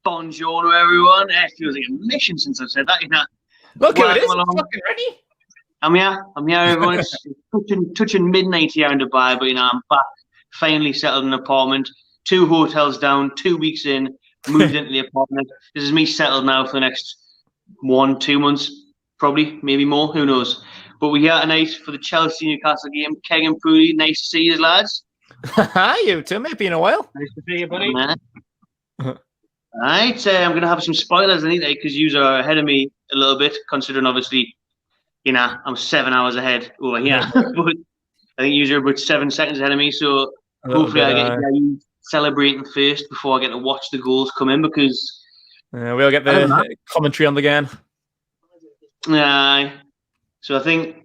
Buongiorno, everyone. It feels like a mission since I've said that. You know. Look who it is. Fucking ready. I'm here, everyone. It's touching midnight here in Dubai, but you know, I'm back, finally settled in an apartment, 2 hotels down, 2 weeks in, moved into the apartment. This is me settled now for the next 1-2 months, probably, maybe more, who knows. But we're here tonight for the Chelsea-Newcastle game. Keg and Pooley, nice to see you, lads. Hi, you too, mate. Been a while. Nice to see you, buddy. Alright, I'm going to have some spoilers in it because you are ahead of me a little bit, considering obviously, you know, I'm 7 hours ahead over here. But I think you're about 7 seconds ahead of me, so hopefully I get you celebrating first before I get to watch the goals come in because... we'll get the commentary on the game. So I think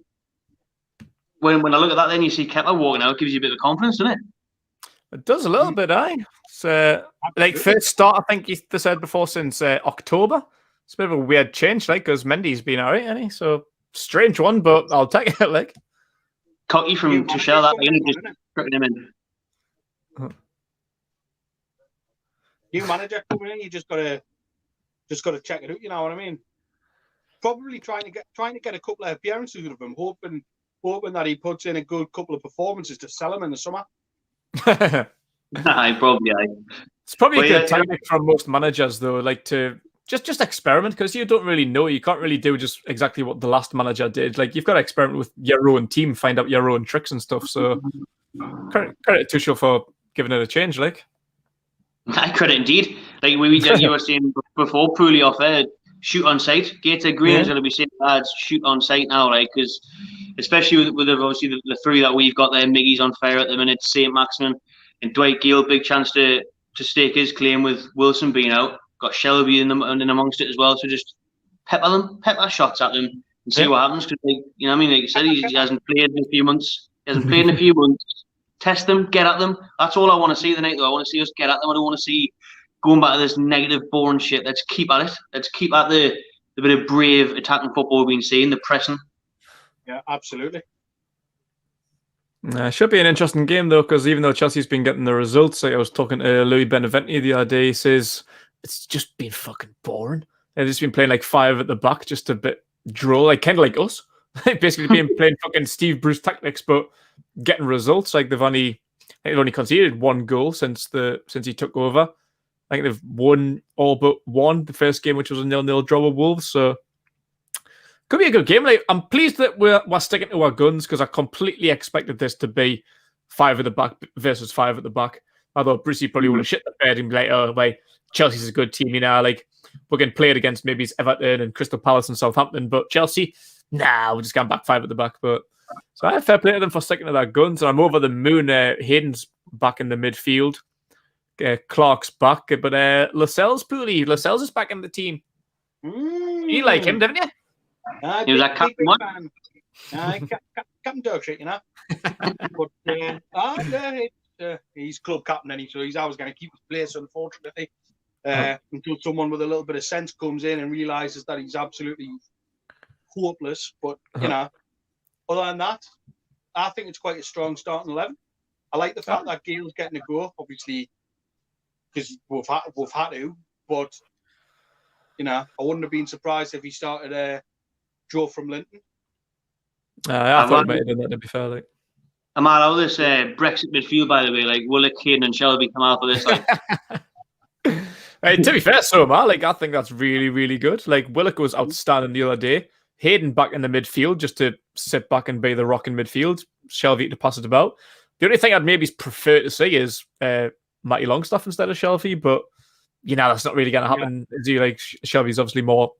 when I look at that, then you see Kepa walking out, it gives you a bit of confidence, doesn't it? It does a little bit, aye. It's like first start, I think they said before since October. It's a bit of a weird change, like, because Mendy's been all right, hasn't he? So strange one, but I'll take it. Like cocky from Tuchel, that thing, just putting him in. New manager coming in, you just gotta check it out. You know what I mean? Probably trying to get a couple of appearances with him, hoping that he puts in a good couple of performances to sell him in the summer. Probably. It's probably a good tactic from most managers, though, like to just experiment because you don't really know. You can't really do just exactly what the last manager did. Like you've got to experiment with your own team, find out your own tricks and stuff. So credit to Tuchel for giving it a change. Like I credit indeed. Like you were saying before, Pooley off air, shoot on sight. Gator Green is going to be saying, lads, shoot on sight now, right? Because especially with obviously the 3 that we've got there, Miggy's on fire at the minute, St. Maximin and Dwight Gill, big chance to stake his claim with Wilson being out. Got Shelby in amongst it as well. So just pepper shots at them and see what happens. Because you know what I mean? Like you said, he hasn't played in a few months. Test them, get at them. That's all I want to see tonight, though. I want to see us get at them. I don't want to see going back to this negative, boring shit. Let's keep at it. Let's keep at the bit of brave attacking football we've been seeing, the pressing. Yeah, absolutely. Should be an interesting game, though, because even though Chelsea's been getting the results, like I was talking to Louis Beneventi the other day, he says it's just been fucking boring. They've just been playing like 5 at the back, just a bit droll, like kind of like us. Basically playing fucking Steve Bruce tactics, but getting results. Like they've only conceded 1 goal since he took over. I think they've won all but 1 the first game, which was a 0-0 draw with Wolves. So could be a good game. Like I'm pleased that we're sticking to our guns because I completely expected this to be 5 at the back versus 5 at the back. Although Brucey probably would have shit the bed and be like, "Oh, like Chelsea's a good team, you know. Like we're getting played against maybe it's Everton and Crystal Palace and Southampton, but Chelsea, nah, we're just going back 5 at the back." But so I have fair play to them for sticking to their guns. And I'm over the moon. Hayden's back in the midfield. Clark's back, but Lascelles is back in the team. You like him, didn't you? He was like Captain One. Captain Dirkshire, you know. But he's club captain, so he's always going to keep his place, unfortunately, until someone with a little bit of sense comes in and realizes that he's absolutely hopeless. But you know, other than that, I think it's quite a strong starting 11. I like the fact that Gale's getting a go, obviously, because we've had to. But you know, I wouldn't have been surprised if he started Joe from Linton. I thought he might have done that, to be fair. Like. I'm out of this Brexit midfield, by the way. Like Willock, Hayden, and Shelby come out for this. Like. Hey, to be fair, so man, like I think that's really, really good. Like Willock was outstanding the other day. Hayden back in the midfield just to sit back and be the rock in midfield. Shelby to pass it about. The only thing I'd maybe prefer to see is Matty Longstaff instead of Shelby, but you know that's not really going to happen. Yeah. Like Shelby's obviously more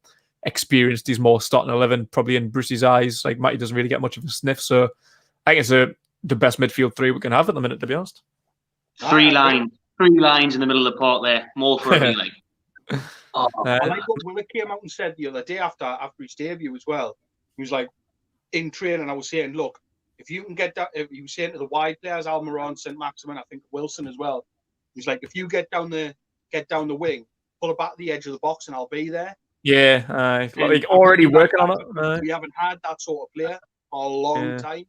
experienced. He's more starting 11, probably in Brucey's eyes. Like Matty doesn't really get much of a sniff, so I think it's the best midfield 3 we can have at the minute, to be honest. 3 lines in the middle of the park there. More for me, like. I like what Willock came out and said the other day after his debut as well. He was like, in training, I was saying, look, if you can get that, if you were saying to the wide players, Almiron, St. Maximin, I think Wilson as well. He's like, if you get down the wing, pull it back to the edge of the box, and I'll be there. Yeah, like already working on it. We haven't had that sort of player for a long time.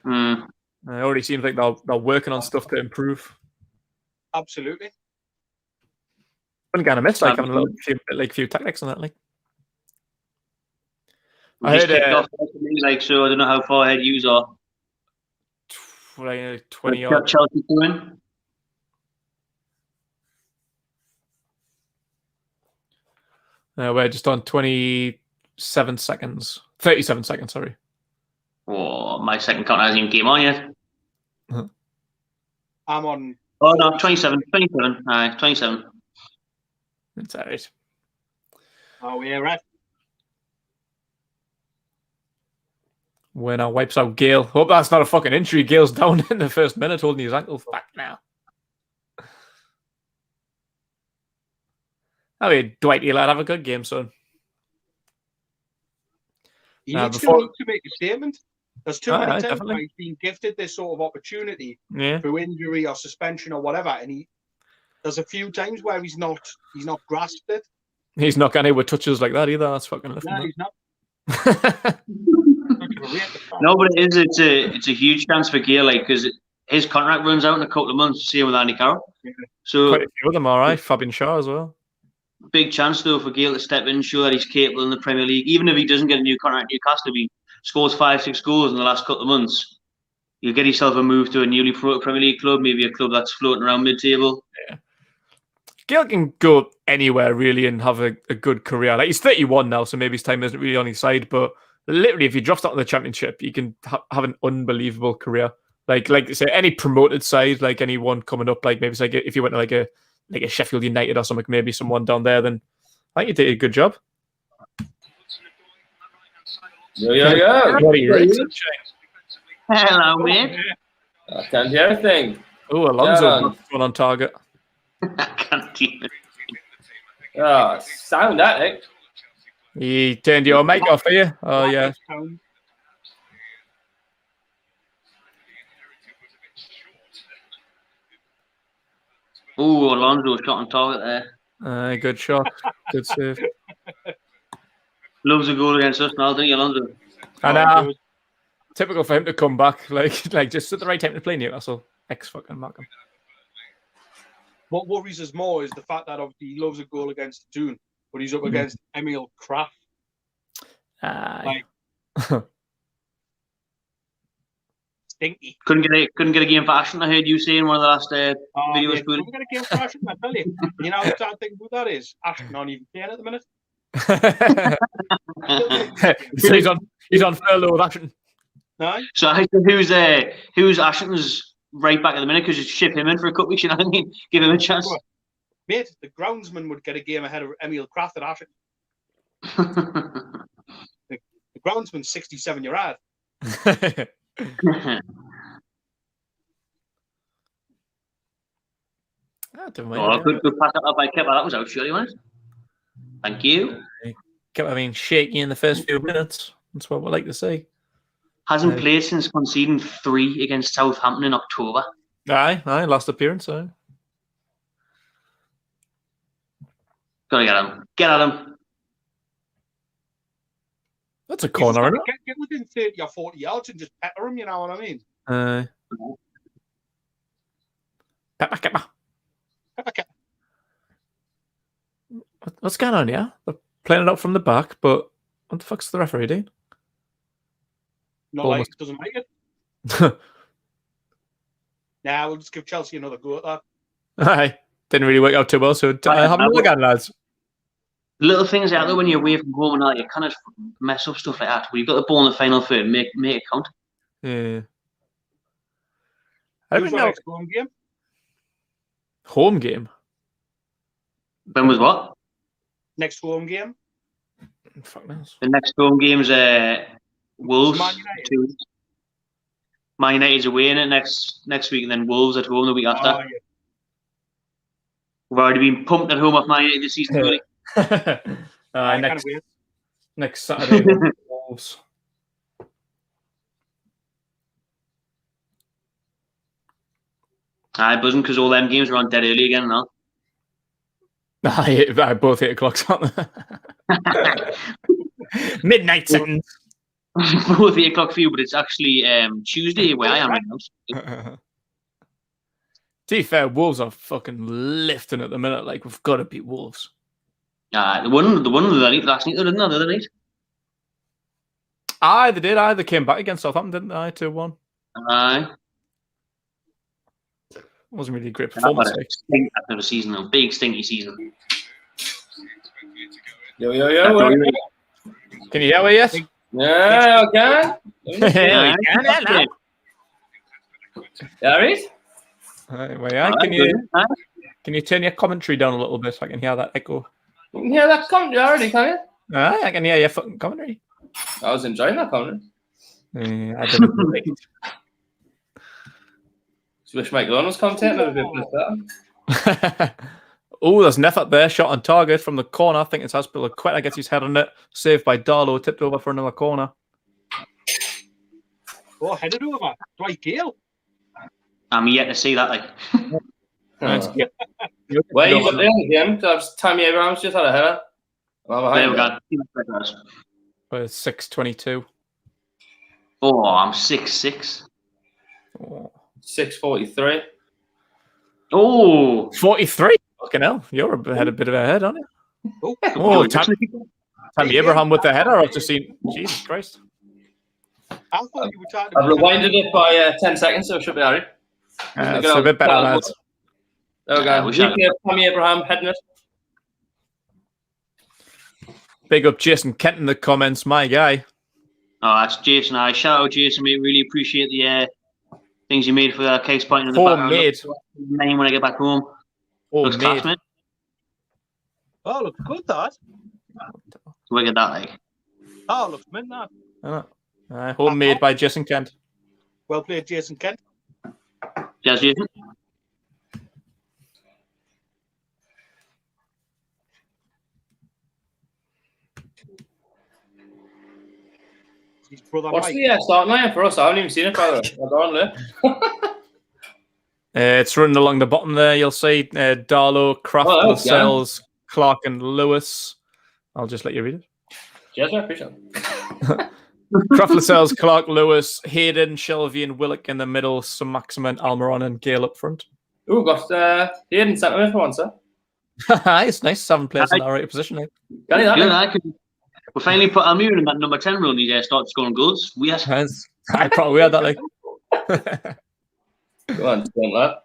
It already seems like they're working on stuff to improve. Absolutely. Wouldn't kind of miss like having a few tactics on that. Like, We just kicked off, like, so I don't know how far ahead you are. 20 odd. Chelsea doing. We're just on 27 seconds. 37 seconds, sorry. Oh, my second count hasn't even came on yet. I'm on. Oh, no, 27. 27. Aye, 27. That's all right. Oh, yeah, right. Winner wipes out Gale. Hope that's not a fucking injury. Gale's down in the first minute holding his ankle back now. I mean, Dwight, you'll have a good game, son. He needs to make a statement. There's too many times where he's been gifted this sort of opportunity through injury or suspension or whatever, and there's a few times where he's not grasped it. He's not got anywhere touches like that either. That's fucking lifting. No, he's not. No, but it's a huge chance for Gale, like, because his contract runs out in a couple of months. Same with Andy Carroll. Yeah. So quite a few of them, all right. Fabian Shaw as well. Big chance though for Gale to step in, show that he's capable in the Premier League. Even if he doesn't get a new contract at Newcastle, if he scores 5-6 goals in the last couple of months, you'll get yourself a move to a newly promoted Premier League club, maybe a club that's floating around mid-table. Yeah. Gale can go anywhere really and have a good career. Like, he's 31 now, so maybe his time isn't really on his side, but literally, if he drops out of the Championship, he can have an unbelievable career. Like say, any promoted side, like anyone coming up, like maybe it's like if you went to like a Sheffield United or something, maybe someone down there, then I think you did a good job. Yo. What are you rates? Hello, mate. I can't hear anything. Oh, Alonso going on target. I can't hear. Oh, sound that, Nick. He turned your mic off for you. Oh, yeah. Oh, Alonso shot on target there. Good shot. Good save. Loves a goal against us now, don't you, Alonso? And typical for him to come back, like just at the right time to play Newcastle. Fucking Markham. What worries us more is the fact that obviously he loves a goal against Toon, but he's up against Emil Kraft. Stinky. Couldn't get a game for Ashton. I heard you saying one of the last videos. Couldn't get a game for Ashton, I tell you. You know, the sad thing about that is Ashton not even playing at the minute. So he's on furlough with Ashton. No. So I think who's Ashton's right back at the minute, because you ship him in for a couple weeks, you know what I mean? Give him a chance. Mate, the groundsman would get a game ahead of Emil Kraft at Ashton. The groundsman's 67 year old. Could pass that up by Kepper. That was out, surely, wasn't it? Thank you. I mean, shaky in the first few minutes. That's what we like to see. Hasn't played since conceding 3 against Southampton in October. Aye, last appearance. Aye. Gotta get him. Get at him. That's a corner, isn't it? Get within 30 or 40 yards and just pepper him, you know what I mean? Pepper. What's going on here? They're playing it out from the back, but what the fuck's the referee doing? Not like it doesn't make it. We'll just give Chelsea another go at that. Aye. Didn't really work out too well, so have another go, lads. Little things out there when you're away from home and all, you kind of mess up stuff like that. When you've got the ball in the final third, make it count. Yeah. Who's our next home game? Home game? When was what? Next home game? Fuck knows. The next home game's Wolves. Man United's away in it next week, and then Wolves at home the week after. Yeah. We've already been pumped at home off Man United this season. Next Saturday, Wolves. Buzzing because all them games are on dead early again now. Both 8 o'clock, aren't they? Midnight sentence. Both 8 o'clock for you, but it's actually Tuesday where I am right now. To be fair, Wolves are fucking lifting at the minute. Like, we've got to beat Wolves. The one the night last night, didn't they? The other night. Aye, they did. Aye, they came back against Southampton, didn't they? 2-1. Aye. Wasn't really a great That performance. was a stink after the season, a big stinky season. Yo, yo, yo. Can you hear me yet? Yeah, okay. Yeah, we can now. Darius? Can you turn your commentary down a little bit so I can hear that echo? You can hear that commentary already, can you? Aye, I can hear your fucking commentary. I was enjoying that commentary. I didn't like it. Just wish Mike Lone was commentating a bit better. Oh, there's an effort there. Shot on target from the corner. I think it's Aspilicueta gets his head on it. Saved by Darlow. Tipped over for another corner. Oh, headed over. Dwight Gale. I'm yet to see that. Like, Where you got there in the game? Because Tammy Abrahams just had a header. there we go. It's 6:22. Oh, I'm 6'6". Oh. 6:43. Oh, 43. Fucking hell. You're had a bit of a head, aren't you? Oh, Tammy Abraham with the header. I've just seen. Jesus Christ. I thought you were talking I've about rewinded it by 10 seconds, so it should be alright. It's a bit better, lads. There we go. Tammy Abraham heading it. Big up Jason Kent in the comments, my guy. Oh, that's Jason. I shout out Jason, mate. Really appreciate the things you made for the case point in the Homemade. Name when I get back home. Looks class, mate. Oh, looks good, that. Look at that, like. Oh, looks mint, that. Homemade by Jason Kent. Well played, Jason Kent. Cheers, Jason. His brother What's Mike. the starting line for us? I haven't even seen it, by the way. I don't know. It's running along the bottom there. You'll see Darlow, Kraft, Lascelles, Clark, and Lewis. I'll just let you read it. Cheers, I appreciate it. Kraft, Lascelles, Clark, Lewis, Hayden, Shelby, and Willock in the middle. Some Maximin, Almiron, and Gale up front. Ooh, got Hayden centre mid for once, sir. It's nice. 7 players in the right position. Eh? Got it, Good, we finally put Almiron in that number 10 role and he started scoring goals. Weird. I probably had that. Like. Go on, lad.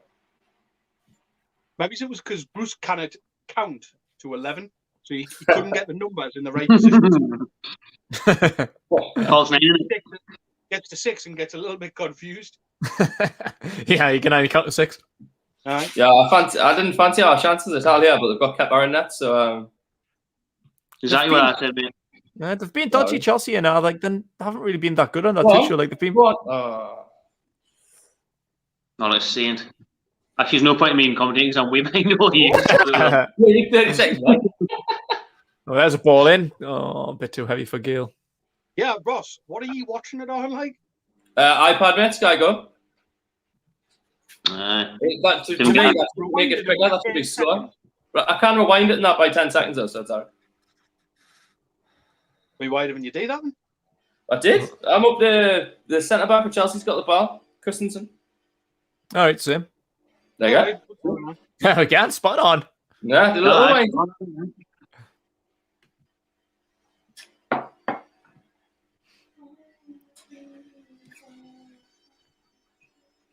Maybe it was because Bruce cannot count to 11, so he couldn't get the numbers in the right position. Calls 9. Gets to 6 and gets a little bit confused. Yeah, you can only count to 6. Right. Yeah, I didn't fancy our chances at all here, but they've got Kepa in net, so Exactly what I said, mate. They've been dodgy Chelsea, you know. Like, they haven't really been that good on that tissue. Like, they've been. Not a saint. Actually, there's no point in me in commentating because I'm way behind all you. yeah, you 30 seconds. Right? Oh, there's a ball in. Oh, a bit too heavy for Gale. Yeah, Ross, what are you watching it on like? iPad, mate, Sky Go. To me, that's make it quicker. That's pretty slow. But I can rewind it in that by 10 seconds though, so it's alright. Why didn't you do that? I did. I'm up the centre back for Chelsea's got the ball. Christensen. All right, Sim. There you go. Again, spot on. Yeah, the little line.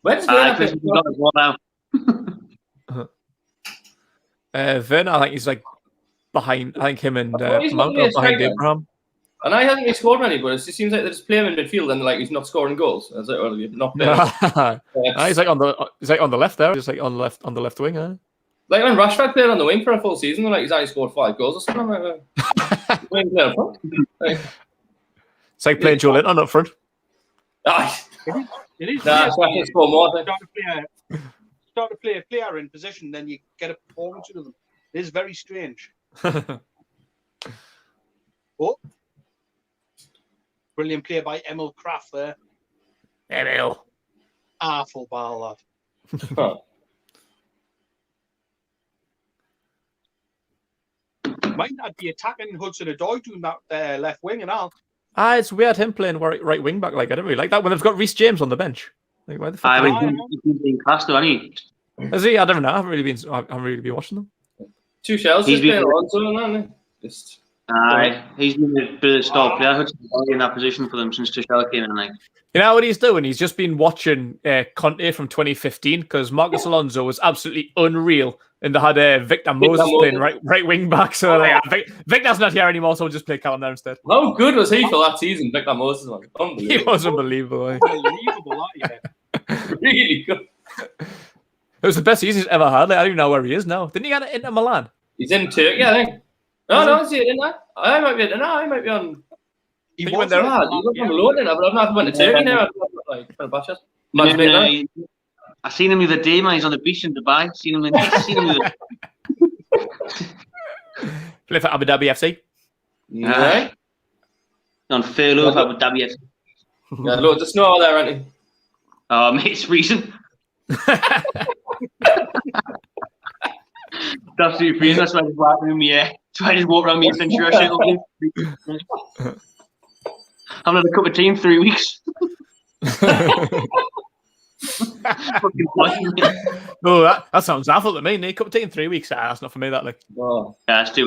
Where's Werner? Werner, I think he's like behind. I think him and Mount are behind Abraham. And I haven't really scored many, but it just seems like they just play him in midfield and like he's not scoring goals. I was like, well, you're not playing. He's like on the left there. He's like on the left wing. Huh? Like when Rashford played on the wing for a full season, like he's only scored 5 goals or something. It's like playing Joe Linton up front. It is. Nah, it's score more. Start to play a player in position, then you get a performance out of them. It is very strange. Oh. Brilliant play by Emil Kraft there. Emil. Full ball, lad. Might not be attacking Hudson-Odoi doing that left wing and all. It's weird him playing right wing back. Like I don't really like that when they've got Reece James on the bench. Like why the fuck? He's been class though, hasn't he? Has he? I don't know. I haven't really been watching them. Two shells. He's been Alonso, hasn't he? Just. He's been a bit of a star player. Hudson's in that position for them since Tuchel came in. Like, you know what he's doing? He's just been watching Conte from 2015 because Marcus Alonso was absolutely unreal, and they had Victor Moses playing right wing back. So Victor's not here anymore, so we'll just play Callum there instead. How good was he for that season, Victor Moses? He was unbelievable. Unbelievable, Really good. It was the best season he's ever had. Like, I don't even know where he is now. Didn't he get it into Milan? He's in Turkey, I think. No, is he in that? I might be on. He went there. He went from London, but I've not went to Turkey now. I seen him the other day, man. He's on the beach in Dubai. Seen him Play for Abu Dhabi FC. Yeah. On furlough for Abu Dhabi FC. Yeah, loads of snow there, aren't he? Oh, mate, it's freezing. That's too freezing. That's why I just walk around me. So I just walk around me in Ventura shit. I've had a cup of tea in 3 weeks. Oh, that sounds awful to me. A cup of tea in 3 weeks. That's not for me. That like. Oh. Yeah, that's too.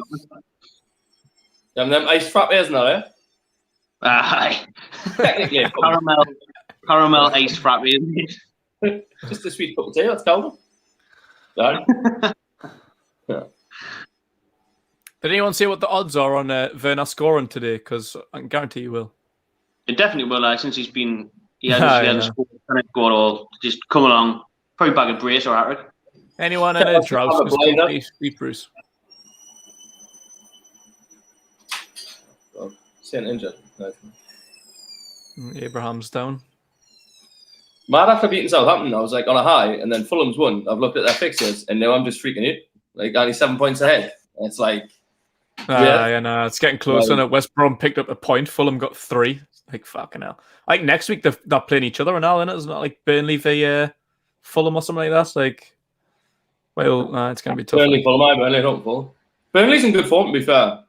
Them ice frappes now, eh? Aye. Technically, caramel ice frappe. Just a sweet cup of tea. That's cold. Yeah. Did anyone see what the odds are on Werner scoring today? Because I can guarantee you will. It definitely will. Since he hasn't scored all. Just come along. Probably back a brace or hat-trick. Anyone in a drought? Beat Bruce. Saint injured. Abraham's down. Mad after beating Southampton, I was like on a high, and then Fulham's won. I've looked at their fixtures, and now I'm just freaking out. Like only 7 points ahead. And it's like, it's getting closer. And West Brom picked up a point. Fulham got 3. Like fucking hell. I think next week they're playing each other and all, isn't it? It's not like Burnley v Fulham or something like that. It's like, well, it's gonna be tough. Burnley don't fall. Burnley's in good form, to be fair.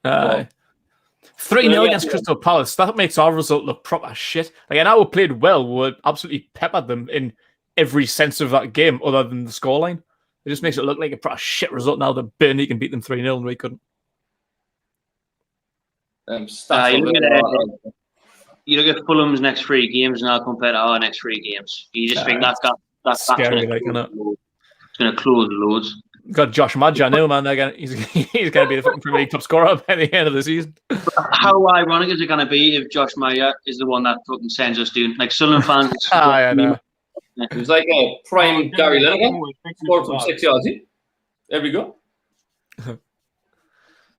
3-0 against Crystal Palace. That makes our result look proper shit. Like, I know we played well. We absolutely peppered them in every sense of that game, other than the scoreline. It just makes it look like a proper shit result now that Burnley can beat them 3-0 and we couldn't. You look at Fulham's next 3 games now compared to our next 3 games. You just think that's scary, like, isn't it? It's going to close loads. Got Josh Madja now, man. He's going to be the fucking Premier League top scorer by the end of the season. How ironic is it going to be if Josh Meyer is the one that fucking sends us down? Like, Sunderland fans. I know. It was like a prime Gary Lineker. Scored from 6 yards. There we go. To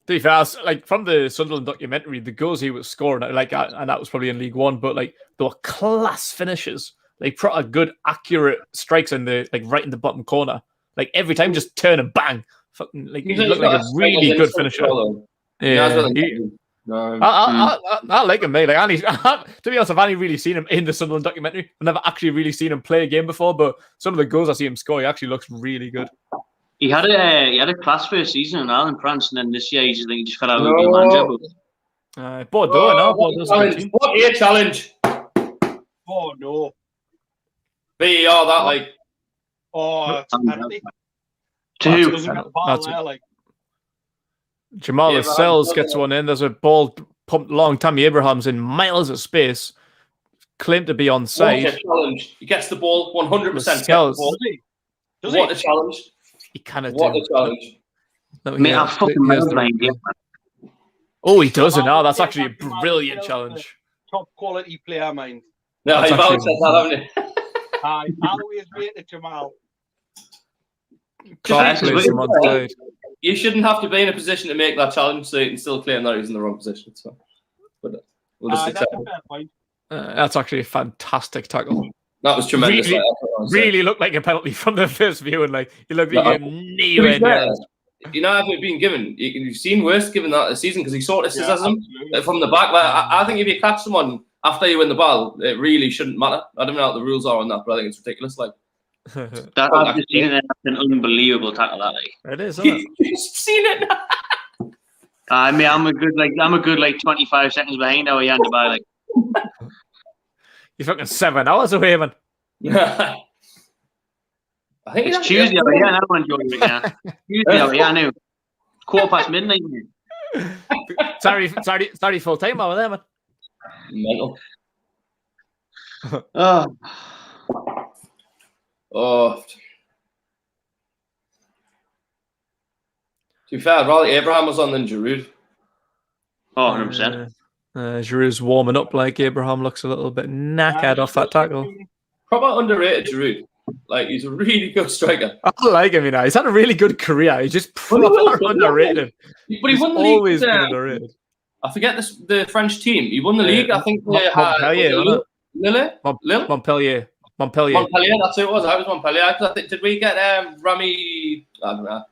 be fair, like from the Sunderland documentary, the goals he was scoring, like, and that was probably in League One, but like they were class finishes, like proper good, accurate strikes in the right in the bottom corner. Like every time, just turn and bang. Fucking like he looked like a really good finisher. Yeah, I like him, mate. Like, to be honest, I've only really seen him in the Sunderland documentary. I've never actually really seen him play a game before, but some of the goals I see him score, he actually looks really good. He had a class first season in Ireland, France, and then this year he just fell out with the manager. Bordeaux, no, Bordeaux's a good team. What a challenge! Oh no! VAR that like. Oh, it's a penalty. 2. Jamal Lascelles gets one in. There's a ball pumped long. Tammy Abraham's in miles of space. Claimed to be onside. What a challenge! He gets the ball 100%. What a challenge! He kind of what a challenge! Mate, I fucking love playing game. Oh, he doesn't. Oh, that's actually a brilliant challenge. Top quality player, mind. No, I've always said that, haven't you? I always rated Jamal. You shouldn't have to be in a position to make that challenge, so you can still claim that he's in the wrong position. So, but we'll just accept it. That's actually a fantastic tackle. That was tremendous. Really looked like a penalty from the first view, and like he looked like anywhere near. You know, if it been given, you've seen worse given that this season because he sort of scissors from the back. Like, I think if you catch someone after you win the ball, it really shouldn't matter. I don't know what the rules are on that, but I think it's ridiculous. Like I've just seen it. That's an unbelievable tackle. That like it is. Isn't it? You've seen it. I mean, I'm a good 25 seconds behind how he handed by. Like you're fucking 7 hours away, man. I think It's Tuesday over here. I don't enjoy it now. Tuesday over here, I know. midnight. Sorry, full time over there, man. Mental. Oh, Oh. To be fair, I'd rather Abraham was on than Giroud. oh 100%. Giroud's warming up like Abraham looks a little bit knackered off that tackle. Proper underrated Giroud. Like, he's a really good striker. I like him, you know. He's had a really good career. He's just proper underrated. But he won the always league. Been underrated. I forget the French team. He won the league. I think they had Montpellier. Montpellier, that's who it was. I was Montpellier. Did we get Rami? I don't know.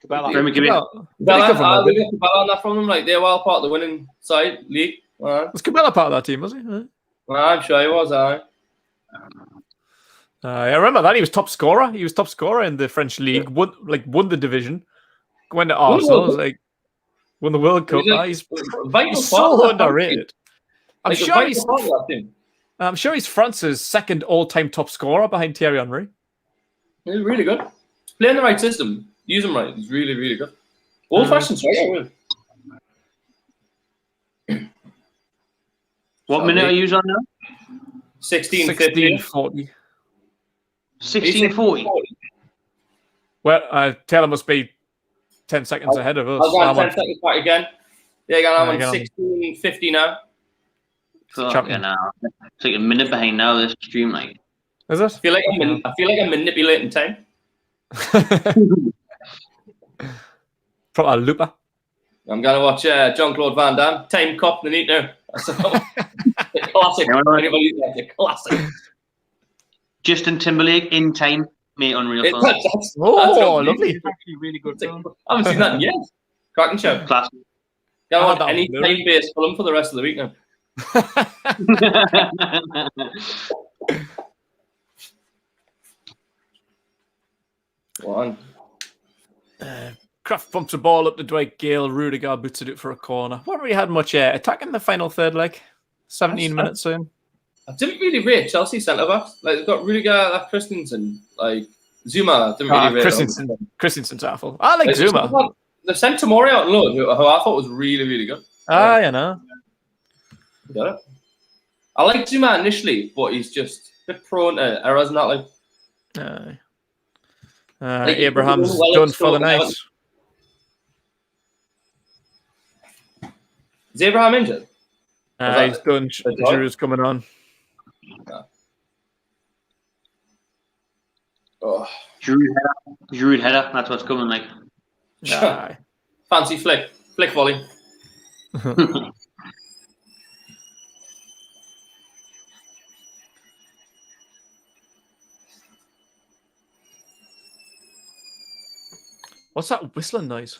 Rami Cabella. We got Cabella on that from them. Like, they're well part of the winning side league. Was Cabella part of that team? Was he? I'm sure he was. I remember that he was top scorer. He was top scorer in the French league. Won the division. Went to Arsenal. Won the World Cup. He's so underrated. I'm sure he's France's second all-time top scorer behind Thierry Henry. He's really good. Playing the right system. Use him right. He's really, really good. Old-fashioned striker. What minute are you on now? 16:40. 16:40. Well, Taylor must be 10 seconds ahead of us. I'll go 10 seconds back again. Yeah, I'm on 16:50 now. Now. It's like a minute behind now. This stream, like. Is it? I feel like I'm manipulating time. Proper looper. I'm gonna watch Jean-Claude Van Damme, Time Cop, the neat now. Classic. A classic. Justin Timberlake in Time, mate. Unreal film. That's lovely. It's actually really good film. I haven't seen that in years. Cracking show. Classic. Gonna watch any time-based film for the rest of the week now. One. Kraft bumps a ball up to Dwight Gale. Rudiger boots it for a corner. What really had much attack in the final third leg. 17 minutes in. I didn't really rate Chelsea centre backs. Like, they've got Rudiger, Christensen, like Zuma. Didn't really rate Christensen's awful. I like Zuma. They've sent Tomori out on loan, who I thought was really, really good. You know. Got it. I like Zuma initially, but he's just a bit prone to errors and that. Like, Abraham's done for the night. Is Abraham injured? He's done. Giroud's coming on. Oh. Giroud header. That's what's coming like. Fancy flick volley. What's that whistling noise?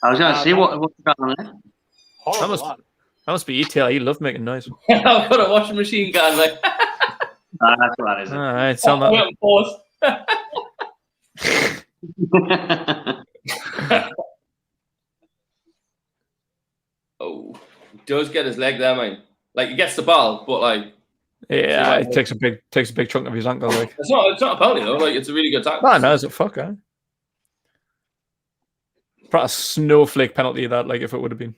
I was going to say what's going on there. That must be ETL. You love making noise. I've got a washing machine going like. That's what that is. All right, sound that. Oh, he does get his leg there, man. Like, he gets the ball, but like. Yeah, it takes a big chunk of his ankle. Like, it's not a penalty though. Like, it's a really good tackle. No, it's a fuck. Probably a snowflake penalty that, like, if it would have been.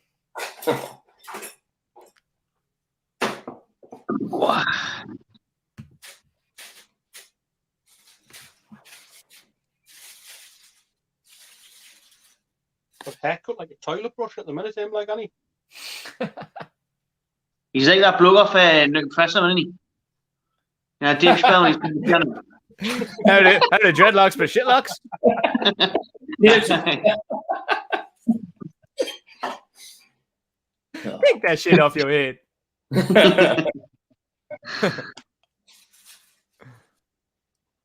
But haircut like a toilet brush at the minute, him like Annie. He's like that bloke off Newcastle, isn't he? Yeah, Dave Spell. He's been piano. How the dreadlocks but shitlocks? Take that shit off your head.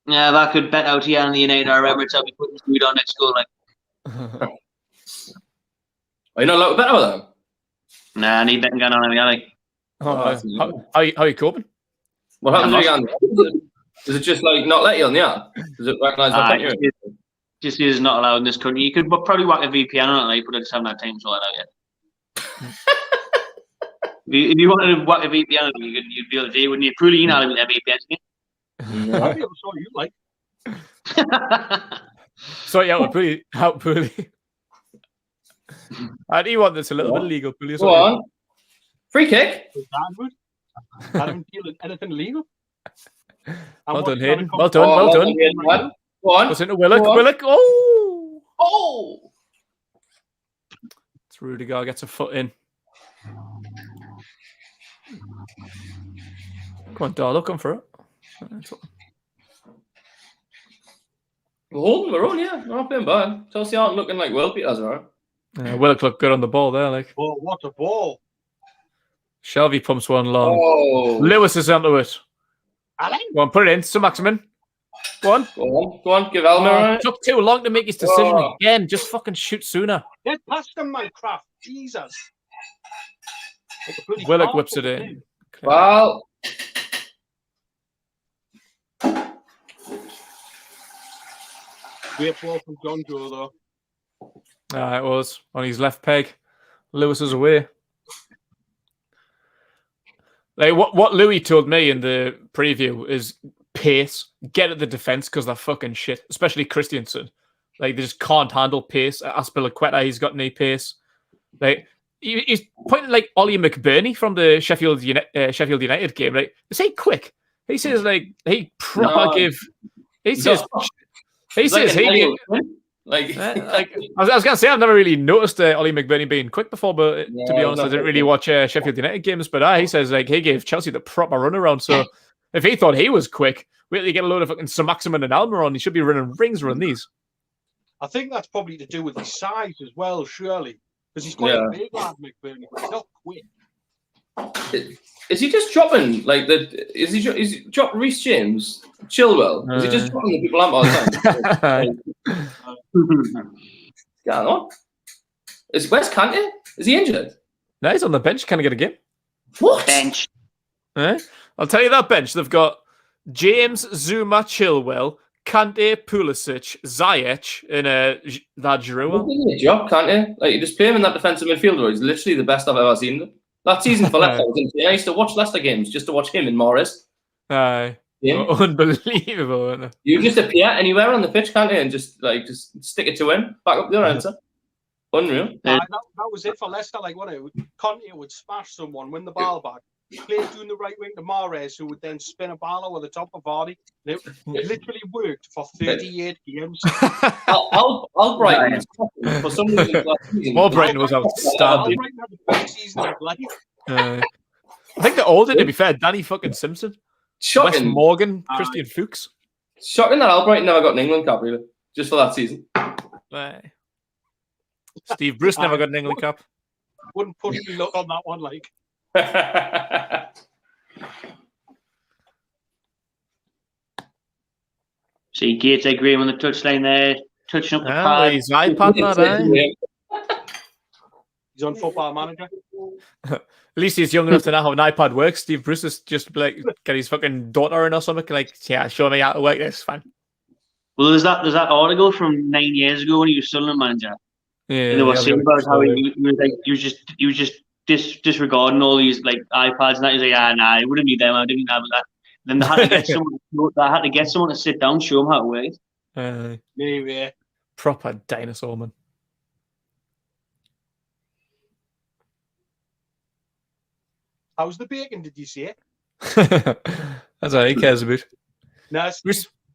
Yeah, if I could bet out here on the United Arab Emirates, I'll be putting food on next goal. Like, are you not allowed to bet out them? nah, I need betting going on in the alley. How you coping? What happens again? Does it just like not let you on the app? Does it recognise that bet you? Just is not allowed in this country. You could probably whack a VPN on it, like, but I just haven't had time to sort it out yet. If you wanted to whack a VPN on it, you'd be able to do, wouldn't you? Probably, you know, with a VPN. I saw you like. Sorry, out Pooley. And he wanted this a little bit illegal, Pooley. Go on. Free kick. I don't feel anything illegal. Well done, Hayden. Well done. Well done. Go on. Goes into Willock. Willock. Oh. Oh. It's Rudiger gets a foot in. Come on, Dar, looking for it. We're holding our own, yeah. We're not playing bad. Chelsea aren't looking like world beaters, right? Willock looked good on the ball there. Like, oh, what a ball! Shelby pumps one long. Oh. Lewis is onto it. Alan? Go on, put it in. Sir Maximin. Go on. Go on. Give Elmer Took too long to make his decision again. Just fucking shoot sooner. Get past him, Minecraft. Jesus. Willock whips it in. Okay. Well. Great ball from John Joe, though. It was on his left peg. Lewis is away. Like what Louis told me in the preview is pace. Get at the defense because they're fucking shit, especially Christiansen. Like they just can't handle pace. Aspilicueta, he's got no pace. Like he's pointing like Ollie McBurney from the Sheffield United game. Like is he quick? He says like he proper give. He says he says he. Like I was gonna say I've never really noticed Ollie McBurney being quick before, but to be honest, I didn't really watch Sheffield United games. But he says like he gave Chelsea the proper runaround. So if he thought he was quick, wait till you get a load of fucking Sir Maximin and Almer on. He should be running rings around these. I think that's probably to do with his size as well, surely, because he's quite a big lad, McBurney. But he's not quick. Is he just dropping like the? Is he drop Reece James, Chilwell? Is he just dropping the people out all the time? What's going on? Where's Kante? Is he injured? No, he's on the bench. Can't get a game. What bench? I'll tell you that bench. They've got James, Zuma, Chilwell, Kante, Pulisic, Ziyech, and that Giroud. He's a job, Kante. Like you just play him in that defensive midfielder. He's literally the best I've ever seen. That season for Leicester, I used to watch Leicester games just to watch him and Morris. Unbelievable, isn't it? You just appear anywhere on the pitch, can't you? And just stick it to him, back up your answer. Unreal. That was it for Leicester. Like Conte would smash someone, win the ball back, play doing the right wing to Mahrez, who would then spin a ball over the top of Vardy. It literally worked for 38 games. Albrighton, for some reason, Albrighton was outstanding. Albrighton had the best season of life. I think the older, to be fair, Danny fucking Simpson, Wes Morgan, Christian Fuchs. Shocking that Albrighton never got an England cap, really, just for that season. Steve Bruce never got an England cap. Wouldn't put any luck on that one, like. See Gates agreeing on the touchline there, touching up the pad. His iPad, He's on Football Manager. At least he's young enough to know how an iPad works. Steve Bruce is just like get his fucking daughter in or something. Like, yeah, show me how to work this. Fine. Well, there's that article from 9 years ago when he was Sunderland manager. Yeah, and they were saying about how he was just disregarding all these like iPads and that. He's like, nah, it wouldn't be them. I didn't have that. Then they had to get someone. They had to get someone to sit down, show him how to work it. Maybe. Proper dinosaur man. How's the bacon? Did you say? That's all he cares about. No,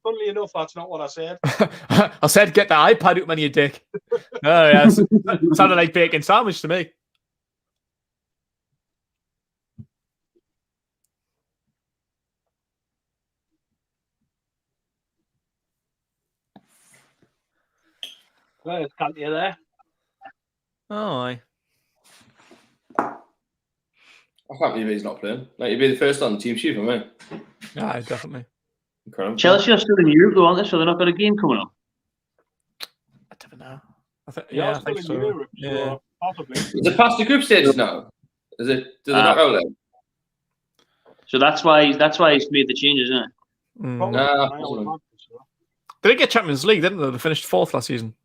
funnily enough, that's not what I said. I said get the iPad out, man, you dick. Oh yes, sounded like bacon sandwich to me. Well, it's Kante there. Oh, aye. I can't believe he's not playing. Like, he'd be the first on the team sheet for me. Aye, definitely. Incredible. Chelsea are still in Europe, though, aren't they? So they're not got a game coming up. I don't know. I think so. Europe, Yeah. so possibly. Is it past the group stages now? Is it? Do they knock out then? So that's why he's made the changes, isn't it? Nah. They did get Champions League, didn't they? They finished 4th last season.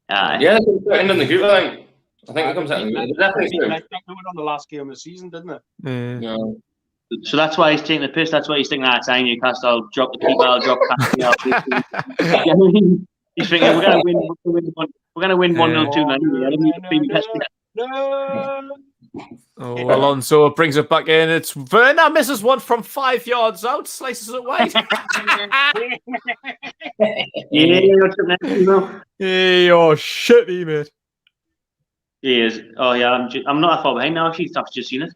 Aye. Yeah, they're in the group, I think it comes out in the group. They definitely do it on the last game of the season, didn't it? Yeah. So that's why he's taking the piss. That's why he's thinking, it's Newcastle. I'll drop the keeper. I'll drop Cassidy. He's thinking, we're going to win 1-0, 2-0. No. Oh, Alonso brings it back in. It's Werner misses one from 5 yards out, slices it wide. Hey, you're shitty, mate. He is. Oh yeah, I'm not that far behind now. Actually, I've just seen it.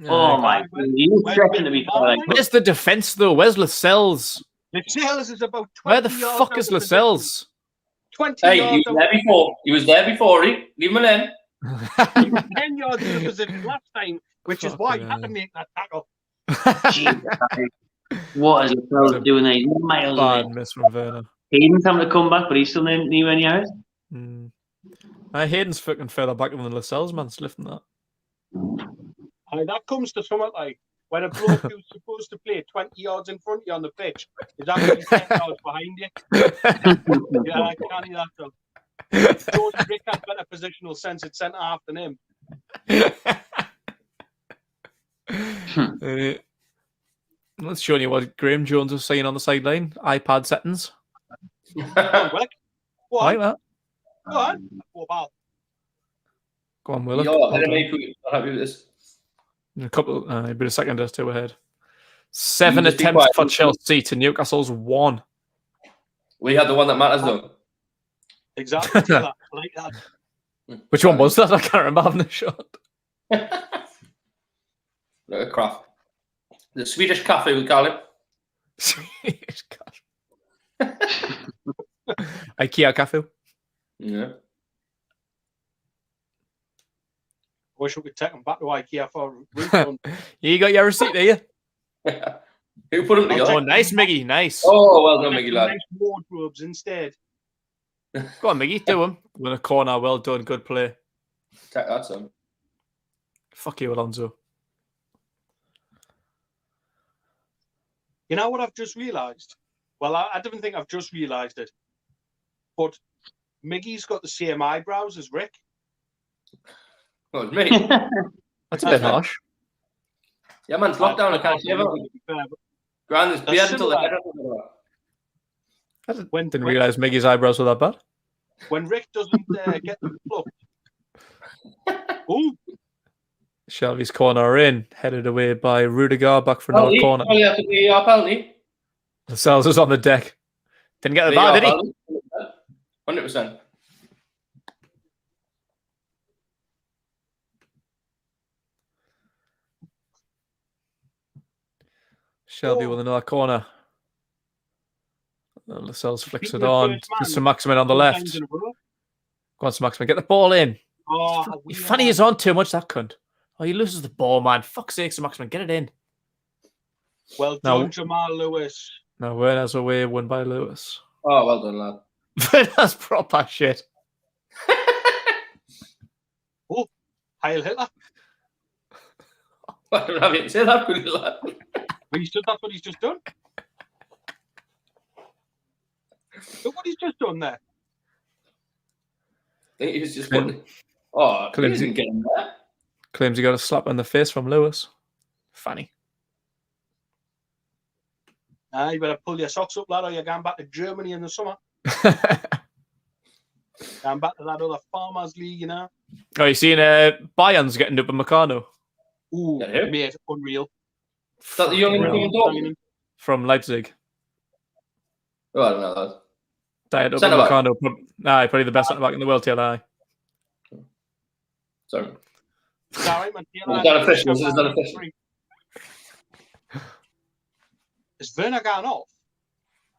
Oh my! He's stretching to be far. Where's the defense though? Where's Lascelles? Lascelles is about 20 Where the yards fuck is Lascelles? 20 Hey, yards. he was there before. He was there before. Leave him alone. He was 10 yards in the position last time, which is why he had to make that tackle. What is Lascelles doing there? He's miles away. Bad miss from Werner. Hayden's having to come back, but he's still anywhere near it. Hayden's fucking further back than Lascelles, man. It's lifting that. That comes to something like when a bloke who's supposed to play 20 yards in front of you on the pitch is actually 10 yards behind you. Yeah, I can't hear that though. George Rick has better positional sense at centre half than him. Let's show you what Graham Jones was saying on the sideline. iPad settings. Go on, Willock. Go on. Like that. Go on. Go about. Go on, Willock. I'm happy with this. A couple, a bit of second or two ahead. 7 Just be attempts quiet. for Chelsea to Newcastle's 1. We had the one that matters though. Exactly. I like that. Which one was that? I can't remember having the shot. Look at Kraft. The Swedish cafe, we call it. IKEA cafe. Yeah. Wish we could take them back to IKEA for a refund. You got your receipt there, Who put them Oh, together? nice, Miggy. Nice. Oh, well done, Mickey lad. Nice wardrobes instead. Go on, Miggy. Do him. With a corner. Well done. Good play. Take that, son. Fuck you, Alonso. You know what I've just realised? Well, I don't think I've just realised it. But Miggy's got the same eyebrows as Rick. Oh, it's me. That's a bit harsh. Yeah, man's lockdown. I can't shave it. Grand is beard until the head. I didn't realise Miggy's eyebrows were that bad. When Rick doesn't get them plucked. Ooh. Shelby's corner in, headed away by Rudiger, back for another corner. Oh, yeah, penalty. Lascelles is on the deck. Didn't get the bar, did he? 100%. Shelby with another corner. Lascelles flicks it on to Sir Maximin on the left. Go on, Sir Maximin, get the ball in. Oh, Funny he's on too much, that cunt. Oh, he loses the ball, man. Fuck's sake, Sir Maximin, get it in. Well done, Jamal Lewis. No, Werner's away, won by Lewis. Oh, well done, lad. That's proper shit. Oh, Heil Hitler. I don't have it. Say that, good lad. That's what he's just done. Look what he's just done there. I think he was just putting. Oh, he didn't get him there. Claims he got a slap in the face from Lewis. Funny. You better pull your socks up, lad, or you're going back to Germany in the summer. Going back to that other Farmers League, you know. Oh, you seen Bayern's getting up in Meccano? Ooh, Yeah. mate, unreal. Is that the young Dortmund? From Leipzig. Oh, I don't know that. Died up in Centre back. Meccano. Probably the best centre back in the world, TLI. Sorry. Sorry, man. It's not official. This is not official. Is Werner going off?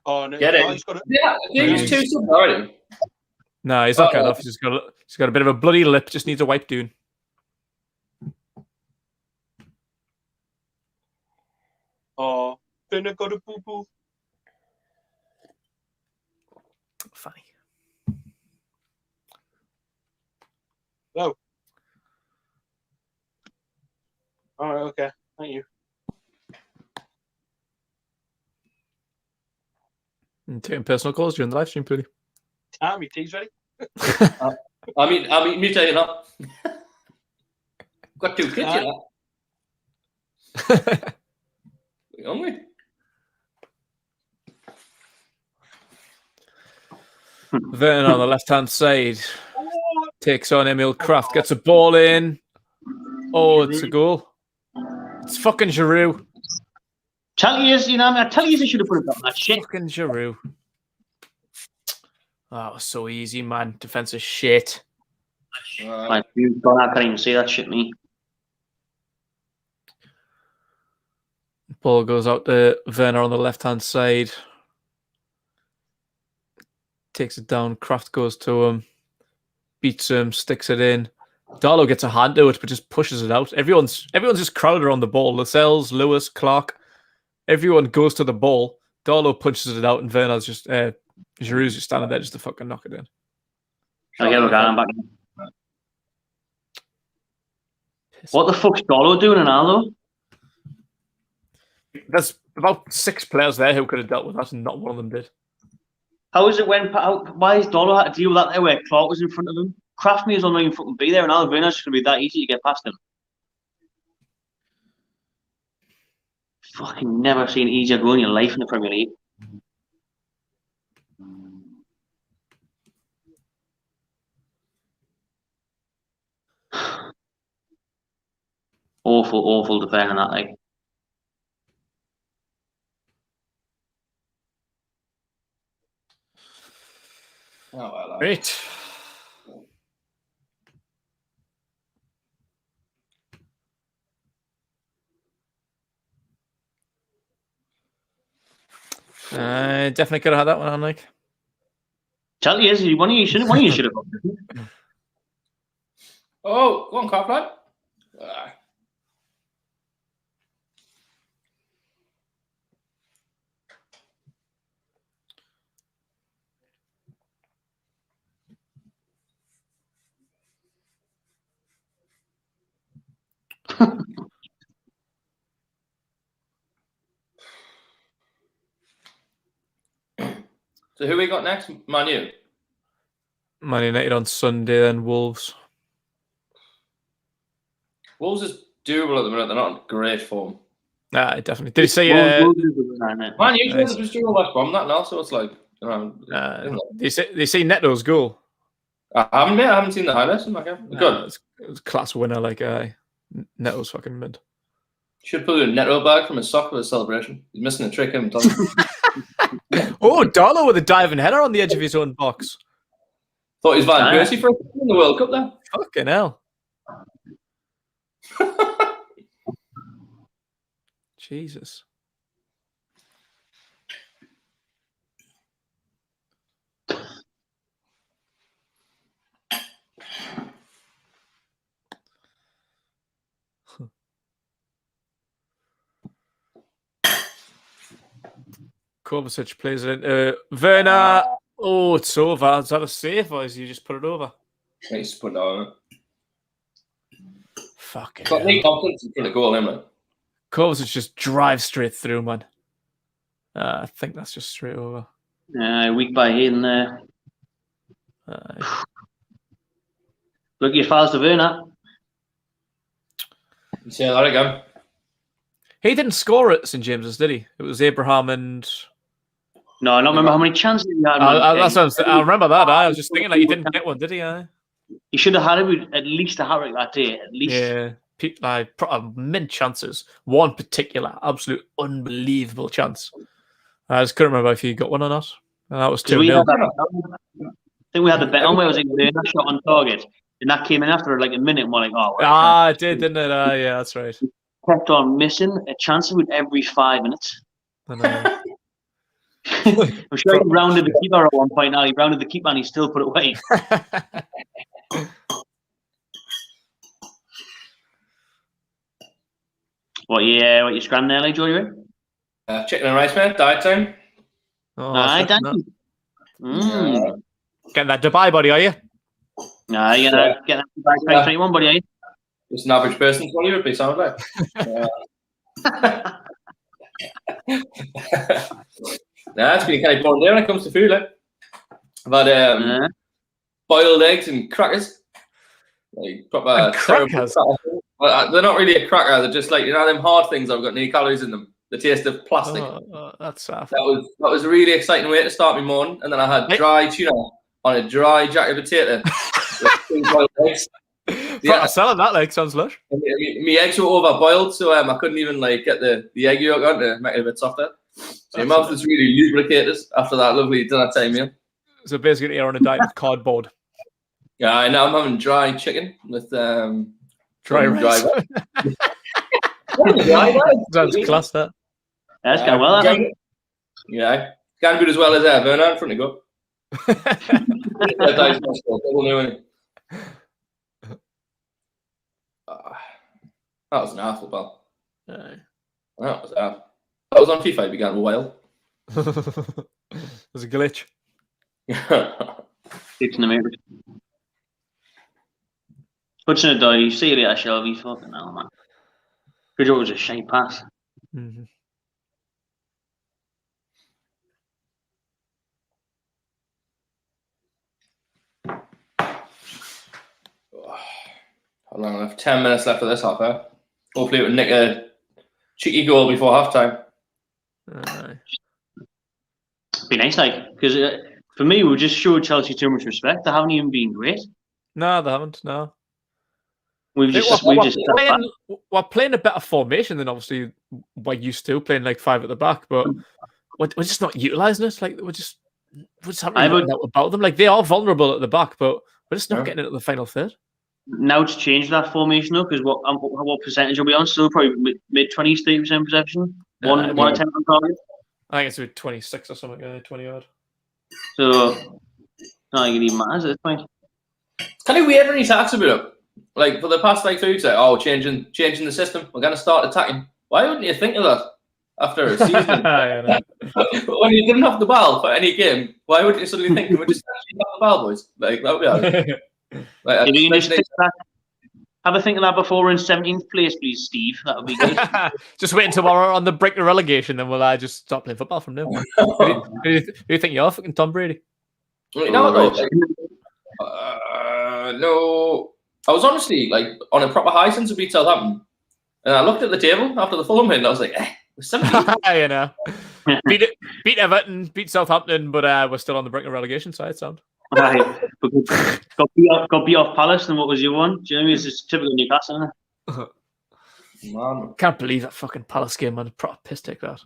Oh, no. Get it. Oh, he's got Yeah, I think he's 2 subs already. No, he's not good enough. He's got a bit of a bloody lip. Just needs a wipe down. Oh, Werner got a boo-boo. Funny. Oh. All right, okay. Thank you. And taking personal calls during the live stream, Pooly. My tea's ready. I mean, me tell you now. Got 2 kids, you know. You hungry? Vernon on the left-hand side takes on Emil Kraft, gets a ball in. Oh, it's a goal. It's fucking Giroud. Tell you, you know, I tell you, they should have put it on that shit. Fucking Giroud. Oh, that was so easy, man. Defensive shit. Like, you can't even see that shit, me. Ball goes out to Werner on the left-hand side. Takes it down. Kraft goes to him. Beats him. Sticks it in. Darlow gets a hand to it, but just pushes it out. Everyone's just crowded around the ball. Lascelles, Lewis, Clark. Everyone goes to the ball. Darlow punches it out, and Werner's just... Giroud's just standing there just to fucking knock it in. I'm back. What the fuck's Darlow doing in Arlo? There's about 6 players there who could have dealt with that, and not one of them did. How is it when? Why is Darlow had to deal with that there where Clark was in front of him? Kraft may as well not even fucking be there, and Alan Werner's just going to be that easy to get past him. Fucking never seen an easier goal in your life in the Premier League. Awful defending that, like. Oh, well, Great. Definitely could have had that one on, like. Tell you, one of you should have got it. Oh, go on, Carfly. So who we got next? Man U. Man United on Sunday, then Wolves. Wolves is doable at the minute. They're not in great form. Ah, definitely. Did you say? Man U just drew West Brom that now, so it's like. They say Neto's goal. I haven't seen the highlights. Good. It was a class winner, like Neto's fucking mid. Should put a Neto bag from his sock for a celebration. He's missing a trick. Oh, Darlow with a diving header on the edge of his own box. Thought he was Van Persie for in the World Cup there. Fucking hell. Jesus. Kovacic plays it in. Werner. Oh, it's over. Is that a save, or is he just put it over? He's put it over. Fucking got no confidence in front of goal, isn't it? Kovacic just drives straight through, man. I think that's just straight over. Weak by Hayden there. Look, your fouls to Werner. You see that again? He didn't score at St James's, did he? It was Abraham and... No, I don't remember how many chances he had. That's what I remember that. I was just thinking, like, he didn't get one, did he? He should have had at least a hat-trick that day, at least. Yeah, like mint chances. One particular, absolute unbelievable chance. I just couldn't remember if he got one or not. And that was 2-0. I think we had the bet on where was it a shot on target, and that came in after like a minute. And we're like, oh, well, it did, didn't it? Yeah, that's right. Kept on missing a chance with every 5 minutes. I know. I'm sure he rounded the keeper at one point. Now he rounded the keeper and he still put it away. What you scran there, like, Geordie? Chicken and rice, man. Diet time. Aye, thank you. Getting that Dubai body, are you? Nah, you gonna get that Dubai 2021 body, are you? Just an average person's body would be sound like. It's been kind of boring there when it comes to food, like. I've had boiled eggs and crackers. Like proper crackers. They're not really a cracker. They're just like, you know, them hard things that have got no calories in them. the taste of plastic. That's sad. That was a really exciting way to start my morning. And then I had dry tuna on a dry jacket potato. Yeah, selling that like sounds lush. My eggs were overboiled, so I couldn't even like get the egg yolk on to make it a bit softer. So my mouth was really lubricated after that lovely dinner time meal. So basically, you're on a diet of cardboard. Yeah, and now I'm having dry chicken with dry rice. Sounds class that. That's going well. Yeah, can't do it as well as Werner in front of go. That was an awful pal. That was that. That was on FIFA. It began a while. There's a glitch. It's in America. Hudson die. You see it at Shelby. Fucking hell, man. Good job. It was a shite pass. Mm-hmm. How long left? 10 minutes left of this half hour. Hopefully, it would nick a cheeky goal before half time. Be nice, like, because for me, we just showed Chelsea too much respect. They haven't even been great. No, they haven't. No, we're playing a better formation than obviously we're used to, playing like 5 at the back, but we're just not utilising it. Like we're just haven't really know about them. Like they are vulnerable at the back, but we're just not getting into the final third. Now it's changed that formation though, because what percentage are we on? Still probably mid-20s, 30% possession. One attempt on target. I think it's about 26 or something, 20 odd. So not even matters at this point. It's kind of weird when he talks about it. Like for the past 3 weeks, like, changing the system. We're gonna start attacking. Why wouldn't you think of that after a season? When you didn't have the ball for any game, why wouldn't you suddenly think we're just actually have the ball, boys? Like that would be hard. Have a think of that before we're in 17th place, please, Steve. That would be good. Just wait until we're on the brink of relegation, then we'll just stop playing football from now. Who do you think you're? Fucking Tom Brady? No. I was honestly like on a proper high since we beat Southampton, and I looked at the table after the Fulham win, and I was like, we're 17th. You know, beat Everton, beat Southampton, but we're still on the brink of relegation. So it sounds. Right. Got beat off Palace, and what was your one? Do you know what I mean? It's just typical Newcastle, isn't it? Man. Can't believe that fucking Palace game, man. Proper piss take that.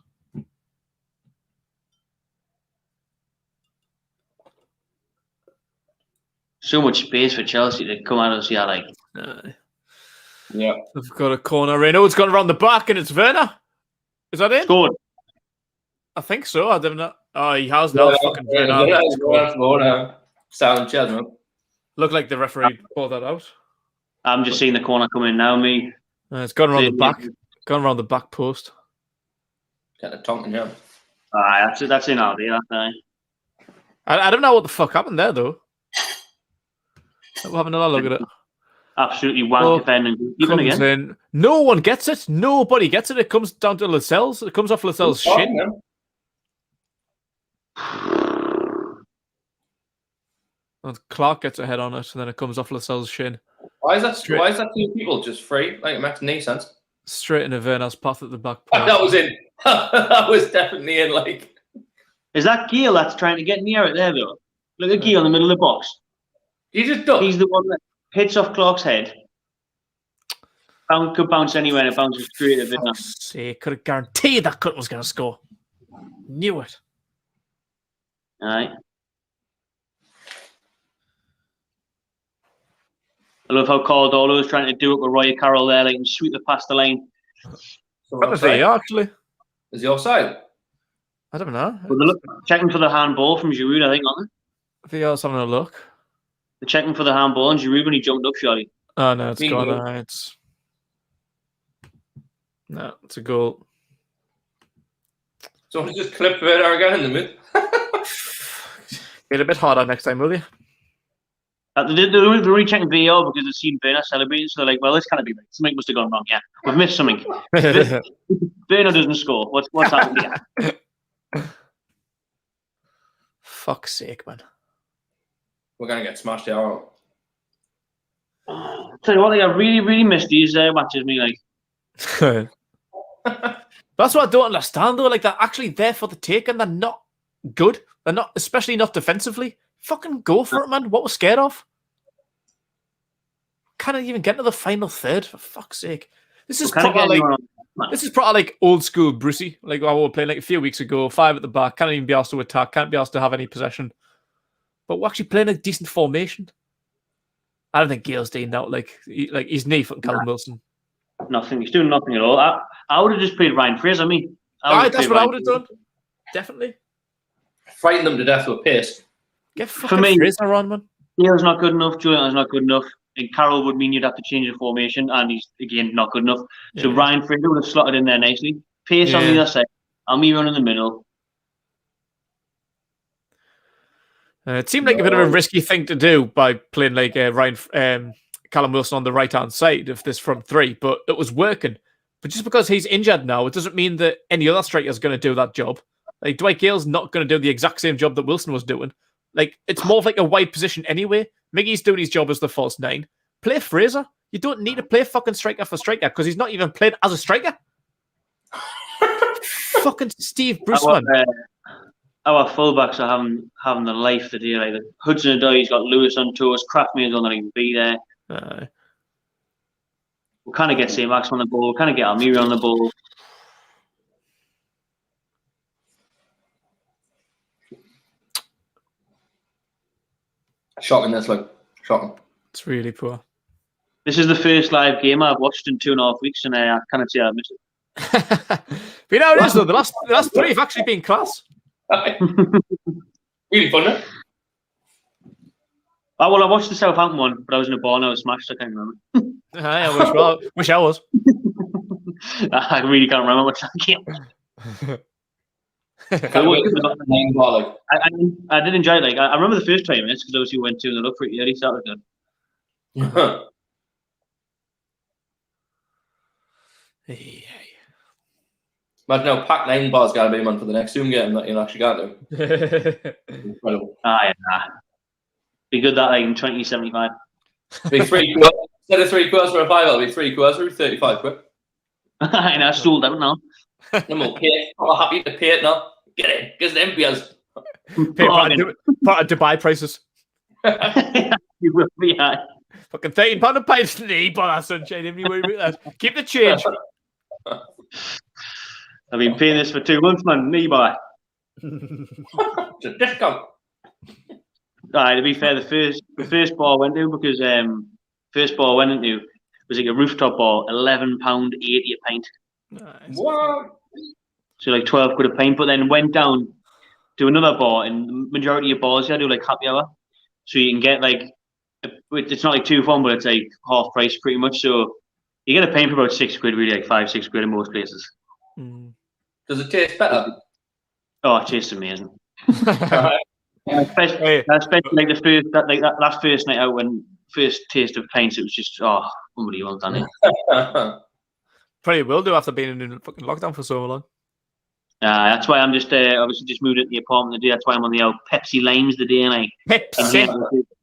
So much space for Chelsea to come out of us, like. Yeah. They've got a corner. Renault's gone around the back, and it's Werner. Is that it? Scored. I think so. I don't know. Oh, he has now. Fucking Werner. Sound chat, man. Look like the referee pulled that out. I'm just seeing the corner coming now. Me. It's gone around the back. Gone around the back post. Kind of tonking him. That's in idea. I don't know what the fuck happened there though. We're having another look at it. Absolutely wank defending. Even again. In. No one gets it. Nobody gets it. It comes down to Lascelles. It comes off Lascelles' shin. And Clark gets a head on it, and then it comes off Lascelles' shin. Why is that 2 people just free? Like it makes no sense. Straight into Werner's path at the back. That was in. That was definitely in. Like, is that Gale that's trying to get near it there though? Look at Gale in the middle of the box. He's the one that hits off Clark's head. Could bounce anywhere, and it bounces straight at Werner. Could have guaranteed that Cunt was going to score. Knew it. All right. I love how Caldolo is trying to do it with Roy Carroll there, like, and sweep it past the line. What is he actually? Is he offside? I don't know. Checking for the handball from Giroud, I think, aren't they? VR's having a look. They're checking for the handball on Giroud when he jumped up, surely. Oh, no, it's gone. It's a goal. Someone just clip Werner again in the mid. Get a bit harder next time, will you? They're only checking VAR because they've seen Werner celebrating, so they're like, well, this can't be right. Something must have gone wrong, yeah. We've missed something. Werner doesn't score. What's happened here? Fuck's sake, man. We're going to get smashed here, aren't we? Tell you what, I really missed these matches, me, like. That's what I don't understand, though. Like, they're actually there for the take, and they're not good. They're not, especially not defensively. Fucking go for it, man. What we're scared of? Can't even get to the final third, for fuck's sake. This is probably like old school Brucey. Like I was playing like a few weeks ago, 5 at the back, can't even be asked to attack, can't be asked to have any possession. But we're actually playing a decent formation. I don't think Gale's doing that. Like he's knee fucking Callum Wilson. Nothing. He's doing nothing at all. I would have just played Ryan Fraser. That's what I would have done. Definitely. Frighten them to death with pace. Get fucking Fraser on, man. Gale's not good enough. Julian's not good enough. And Carroll would mean you'd have to change the formation, and he's again not good enough. Yeah. So Ryan Fraser would have slotted in there nicely. Pace on the other side. Almiron in the middle. It seemed like a bit of a risky thing to do by playing like Callum Wilson on the right-hand side of this front three, but it was working. But just because he's injured now, it doesn't mean that any other striker is going to do that job. Like Dwight Gale's not going to do the exact same job that Wilson was doing. Like it's more of like a wide position anyway. Miggy's doing his job as the false 9. Play Fraser. You don't need to play fucking striker for striker because he's not even played as a striker. Fucking Steve Bruce, man. Our fullbacks are having the life that day. Like Hudson-Odoi, he's got Lewis on toes. Craftman's not even be there. We'll kind of get St-Max on the ball. We'll kind of get Almiron on the ball. Shocking, that's like shocking. It's really poor. This is the first live game I've watched in 2.5 weeks, and I cannot say I've missed it. But you know it is though. The last 3 have actually been class. Really fun, eh? Oh, well, I watched the Southampton one, but I was in a bar and I was smashed. I can't remember. I wish I was. I really can't remember much of that game. I did enjoy it. Like I remember the first 20 minutes because obviously we went 2-0 up pretty early, so that was good. Imagine how packed 9 bars got to be, man, for the next Zoom game that you actually got to. Incredible. Yeah. Be good that like in 2075. Be 3 quarters. Instead of 3 quarters for a 5, it'll be 3 quarters for 35 quid. I know, sold out now. I'm okay. I'm happy to pay it now. Get it, because the MPS. Part of Dubai prices. You will be high. Fucking £13 a pint to the E-bar, sunshine. Don't worry about that. Keep the change. I've been paying this for 2 months, man. E-bar. It's a discount. To be fair, the first bar I went to because first bar I went into was like a rooftop bar, £11.80 a pint. Nice. What? So like 12 quid a pint, but then went down to another bar, and the majority of bars here do like happy hour, so you can get like it's not like 2 for 1, but it's like half price pretty much. So you get a pint for about 6 quid, really, like 5-6 quid in most places. Does it taste better? Oh, it tastes amazing. Especially like that last first night out, when first taste of pints, it was just unbelievable, done it. Probably will do after being in fucking lockdown for so long. That's why I'm just obviously just moved into the apartment today. That's why I'm on the old Pepsi Limes today, and Pepsi.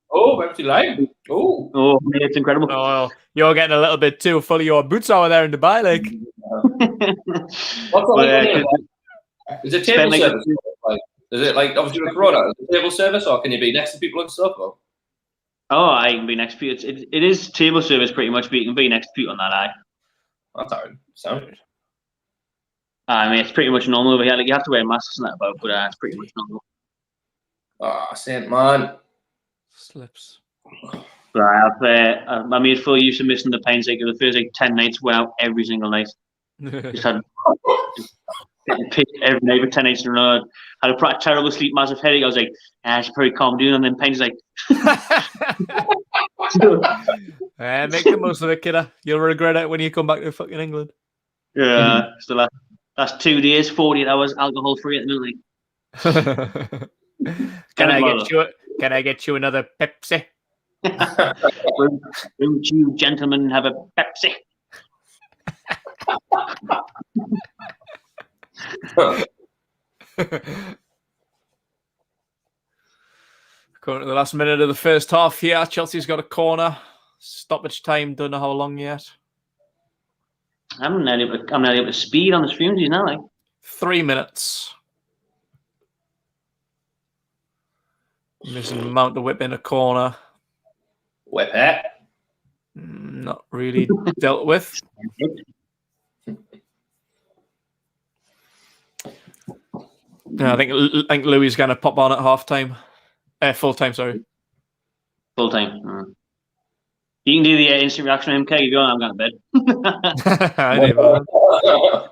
Oh, Pepsi Lime. Oh, man, it's incredible. Oh, you're getting a little bit too full of your boots over there in Dubai, like. Is it table service? Is it like obviously with Corona? Is it table service, or can you be next to people and stuff? Or? Oh, I can be next to people. It is table service pretty much, but you can be next to people on that eye. That's alright. Sound. I mean, it's pretty much normal over here. Like you have to wear masks and that about, but it's pretty much normal. Saint man. Slips. But I made full use of missing the pints. Like the first 10 nights, went out every single night. Just had pissed every night for 10 nights in a row. Had a terrible sleep, massive headache. I was like, I should probably calm down. And then pints like. Make the most of it, kidder. You'll regret it when you come back to fucking England. Yeah, it's the last 2 days, 48 hours, alcohol free at the minute. Can I get you another Pepsi? Won't you gentlemen have a Pepsi? Going to the last minute of the first half here. Chelsea's got a corner. Stoppage time. Don't know how long yet. I'm not able to speed on the streams. He's not like 3 minutes. Mason Mount to whip in a corner. Whip it. Not really dealt with. No, I think Louis is going to pop on at half time. Full time, sorry. full time. You can do the instant reaction on MK. You go, I'm going to bed. I know,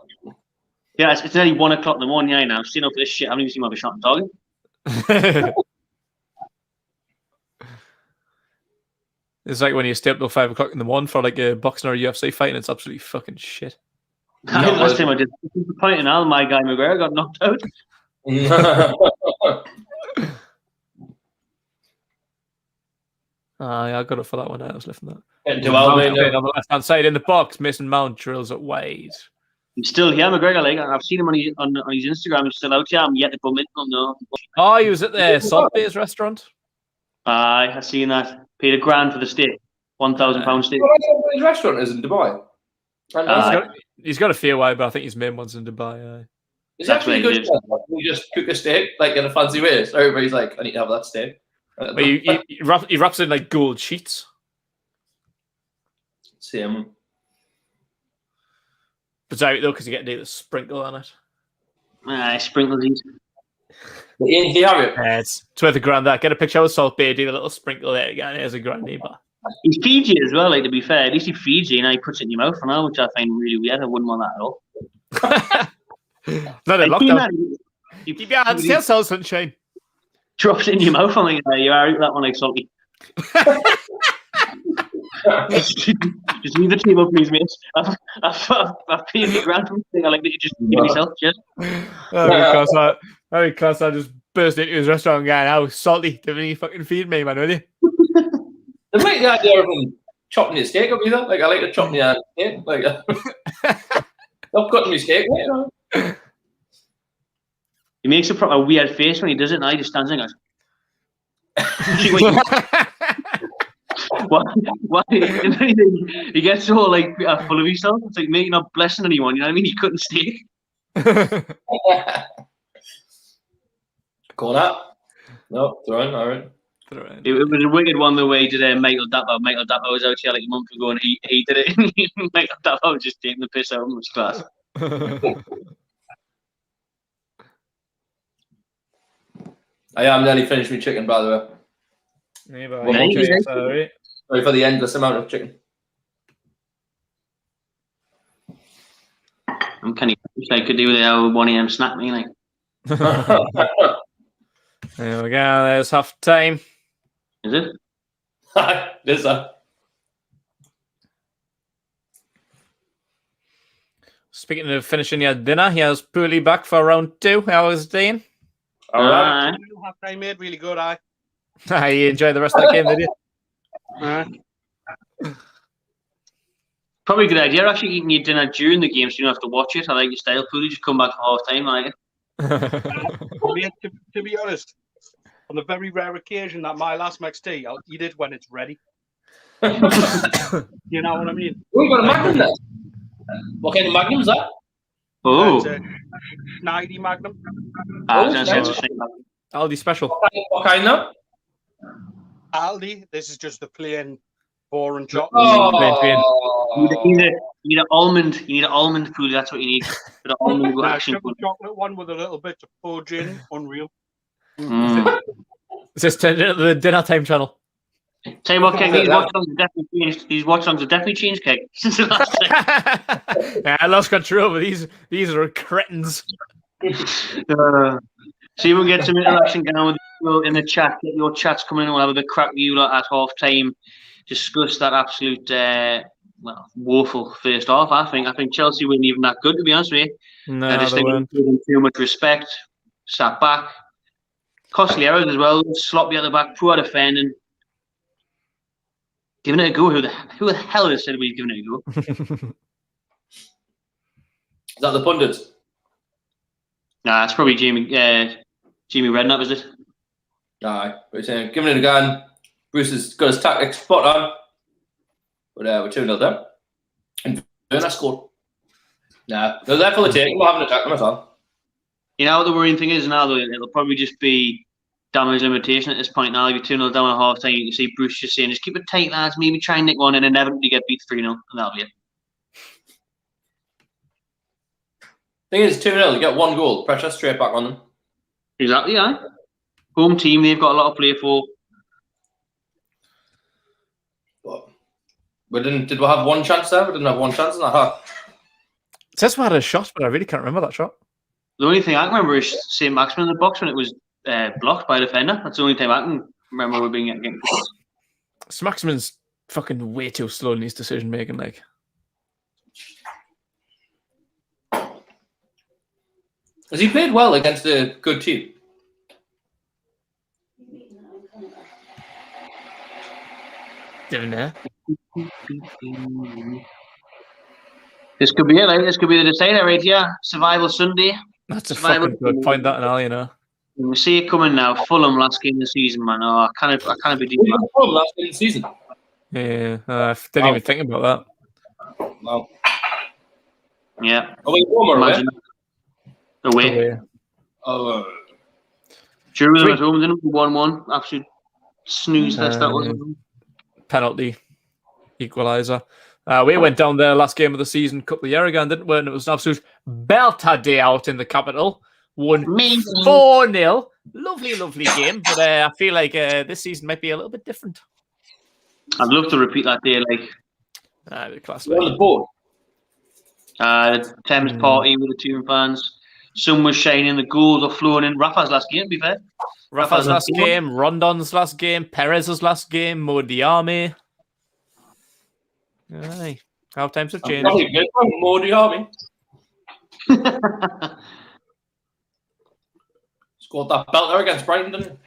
Yeah, it's nearly 1 o'clock in the morning. Yeah, now I'm sitting up for this shit. I haven't even seen my shot on target. It's like when you stay up till 5 o'clock in the morning for like a boxing or a UFC fight, and it's absolutely fucking shit. Last time I did the point and all, my guy McGregor got knocked out. Yeah, I got it for that one. I was lifting that. On the left hand side in the box, Mason Mount drills it wide. He's still here, McGregor. Like I've seen him on his Instagram. He's still out here. I'm yet to bump into him. No. Oh, he was at the Salt Bay's restaurant. I seen that. Paid £1,000 for the steak. £1,000 steak. His restaurant is in Dubai. He's got a few away, but I think his main one's in Dubai. It's actually good. You just cook a steak like in a fancy way. So everybody's like, I need to have that steak. But he wraps it in like gold sheets. Same. But it's out though because you get the sprinkle on it. Sprinkles these. He have it. It's worth £1,000. That get a picture of Salt Bay, do the little sprinkle there again. There's £1,000 neighbour. He's Fiji as well. Like to be fair, at least he feeds you and he puts it in your mouth for now, which I find really weird. I wouldn't want that at all. Not a lockdown. Keep your hands to yourself, sunshine. Drops it in your mouth. I'm like, you are out that one like salty. Just leave the team up, please, mates. I've paid me £1,000 for the thing. I like that you just give yourself. Cheers. Very class. I just burst into his restaurant and going, how salty. Didn't you fucking feed me, man, will you? I like the idea of him chopping his steak up either. Like, I like to chop my steak. Like, not cutting my steak, you know. He makes a weird face when he does it, and I just stands there and goes, why? And then he gets all like full of himself. It's like, mate, you're not blessing anyone, you know what I mean? He couldn't steak. Call that? No, throwing, all right. It was a wicked one the way he did Michael Dapper. Michael Dapper was out here like a month ago and he did it. Michael Dapper was just taking the piss out of him. It was class. I am nearly finished with chicken, by the way. Sorry for the endless amount of chicken. I'm kind of wish I could do with the 1 AM snack me like. There we go. There's half time. Is it? There's a. Speaking of finishing your dinner, here's Pooley back for round 2. How was Dean? All right. Half time made really good, You enjoyed the rest of the game, did you? Probably a good idea. Actually, eating your dinner during the game so you don't have to watch it. I like your style, Pooley. Just come back for half time, I like it. To be honest, on the very rare occasion that my last makes tea, I'll eat it when it's ready. You know what I mean? We've got a Magnum there. What kind of Magnum is that? Oh. 90 Magnum. Aldi special. What kind of? Aldi, this is just the plain boring chocolate. You need an almond. You need an almond food. That's what you need. The almond action food. Chocolate one with a little bit of fudge in. Unreal. Is this turned into the dinner time channel? Tell you what, Keg, these watch-alongs have definitely changed. These watch-alongs have definitely changed, Keg, since the last time. Yeah, I lost control, but these are cretins. See, we'll get some interaction going with you in the chat. Get your chats coming in. We'll have a bit of crack with you lot at half time. Discuss that absolute, woeful first half. I think Chelsea weren't even that good, to be honest with you. No, I just they think weren't. too much respect. Sat back. Costly errors as well. Sloppy at the back. Poor defending. Giving it a go. Who the hell has said we've given it a go? Is that the pundits? Nah, it's probably Jamie Redknapp, is it? Aye, we're saying giving it a gun. Bruce has got his tactics spot on. But we're 2-0 there. And Werner scored. Nah, they're there for the taking. We'll have an attack them as well. You know what the worrying thing is now, though? It'll probably just be damage limitation at this point now. If you're 2-0 down at half time, you can see Bruce just saying, just keep it tight, lads, maybe try and nick one and inevitably get beat 3-0, and that'll be it. Thing is, 2-0, you get one goal, pressure straight back on them. Exactly, yeah. Home team, they've got a lot to play for. But did we have one chance there? We didn't have one chance in that half. It says we had a shot, but I really can't remember that shot. The only thing I can remember is St. Maximin in the box when it was blocked by a defender. That's the only time I can remember we being getting close. Maximin's fucking way too slow in his decision making. Like, has he played well against a good team? didn't know. This could be it. Like, this could be the decider right here. Survival Sunday. That's a fucking good point. That and all, you know. We see it coming now. Fulham last game of the season, man. Oh, I can't be deep. Fulham last game of the season. Yeah, I didn't even think about that. No. Yeah. Are we home or away? Away. Oh. Drew them at home, didn't we? 1-1. Absolute snooze fest that one. Penalty. Equaliser. We went down there last game of the season a couple of years ago, didn't we? And it was an absolute belter day out in the capital. Won 4-0. Lovely, lovely game. But I feel like this season might be a little bit different. I'd love to repeat that day, like. The class. On the board. The Thames party with the two fans. Sun was shining, the goals were flowing in. Rafa's last game, to be fair. Rafa's last game, Rondon's last game, Perez's last game, Modiami. Aye. How times have changed. Modiami. Scored that belter against Brighton, didn't he?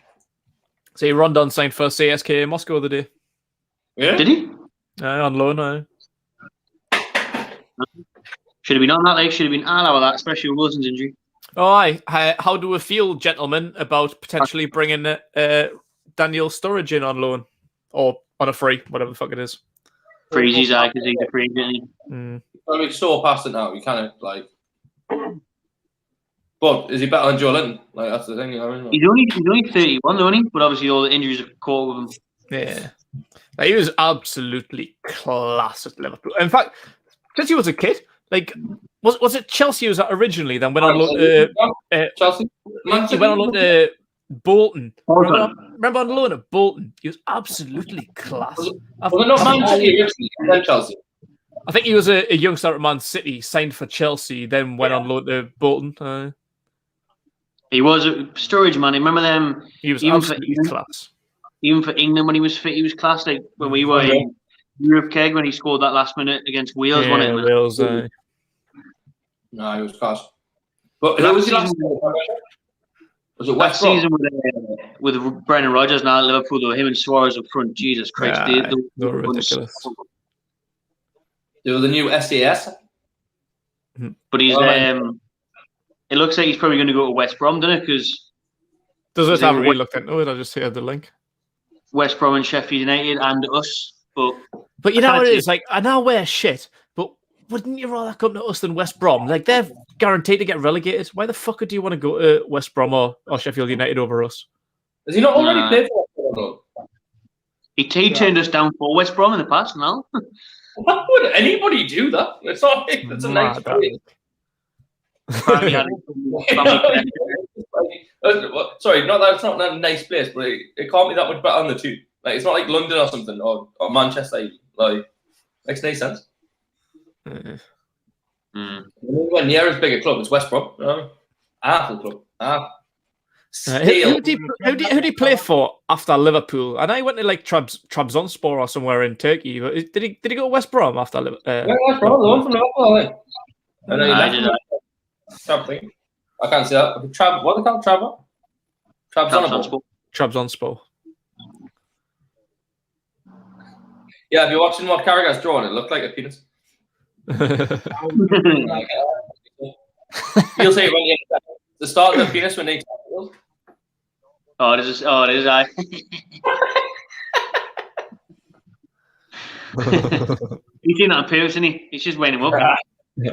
See, Rondon signed for CSK Moscow the day. Yeah. Did he? On loan, Should have been on that, like, should have been all over that, especially with Wilson's injury. Oh, aye. How do we feel, gentlemen, about potentially bringing Daniel Sturridge in on loan? Or on a free, whatever the fuck it is. Freezy's eye, because he's a free, isn't he? I mean, so past it now. You kind of, like... But is he better than Joe Linton? Like, that's the thing, you know what I mean? He's only 31, though, isn't he? But obviously all the injuries have caught with him. Yeah. Like, he was absolutely class at Liverpool. In fact, since he was a kid, like, was it Chelsea was that originally? Then went on loan to Chelsea. He went on loan to Bolton. Remember on loan at Bolton? He was absolutely class. Was it not Man City originally, then Chelsea? I think he was a youngster at Man City, signed for Chelsea, then went on loan to Bolton. He was a storage man. Remember them? He was absolutely class. Even for England, when he was fit, he was class. Like when we were in Europe keg, when he scored that last minute against Wales, wasn't it? Wales. No, he was class. But who was he last season? Was it West season with Brendan Rodgers now at Liverpool? Though him and Suarez up front, Jesus Christ, they were ridiculous. They were the new SAS. But he's it looks like he's probably going to go to West Brom, doesn't it? Because does it have really looked into it? I just heard the link. West Brom and Sheffield United and us, but you know what it is, like, I know we're shit, but wouldn't you rather come to us than West Brom? Like, they're guaranteed to get relegated. Why the fuck do you want to go to West Brom or Sheffield United over us? Has he not already played for West Brom? He turned us down for West Brom in the past, no? Why would anybody do that? It's not. It's a nice place. Sorry, not that it's not a nice place, but it can't be that much better than the two. Like, it's not like London or something, or Manchester. Like, makes no sense. Anywhere near as big a club, it's West Brom. Apple club. Who did he play for after Liverpool? I know he went to like Trabzonspor or somewhere in Turkey. But did he go to West Brom after Liverpool? West Brom, the one from Liverpool, I think. And then he left something. I can't see that. What are they called? Trabzonspor. Yeah, if you're watching what Carragher's drawn, it looked like a penis. You'll see it when you the start of the penis when they it is I. He's doing that on purpose, isn't he? He's just weighing him up. In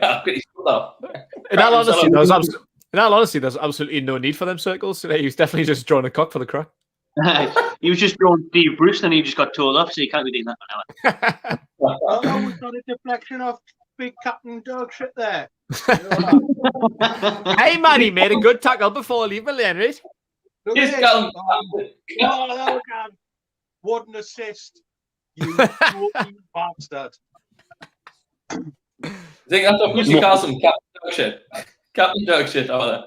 all honesty, there's absolutely no need for them circles. He was definitely just drawing a cock for the crack. He was just drawing Steve Bruce, and he just got told off, so you can't be doing that now. Oh, that was not a deflection off big Captain Dog shit there. Hey man, he made a good tackle before leaving the end, right? Oh, that was good. What an assist. You bastard. I think that's what Pussy calls him, Captain Dog shit. Captain Dog shit over there.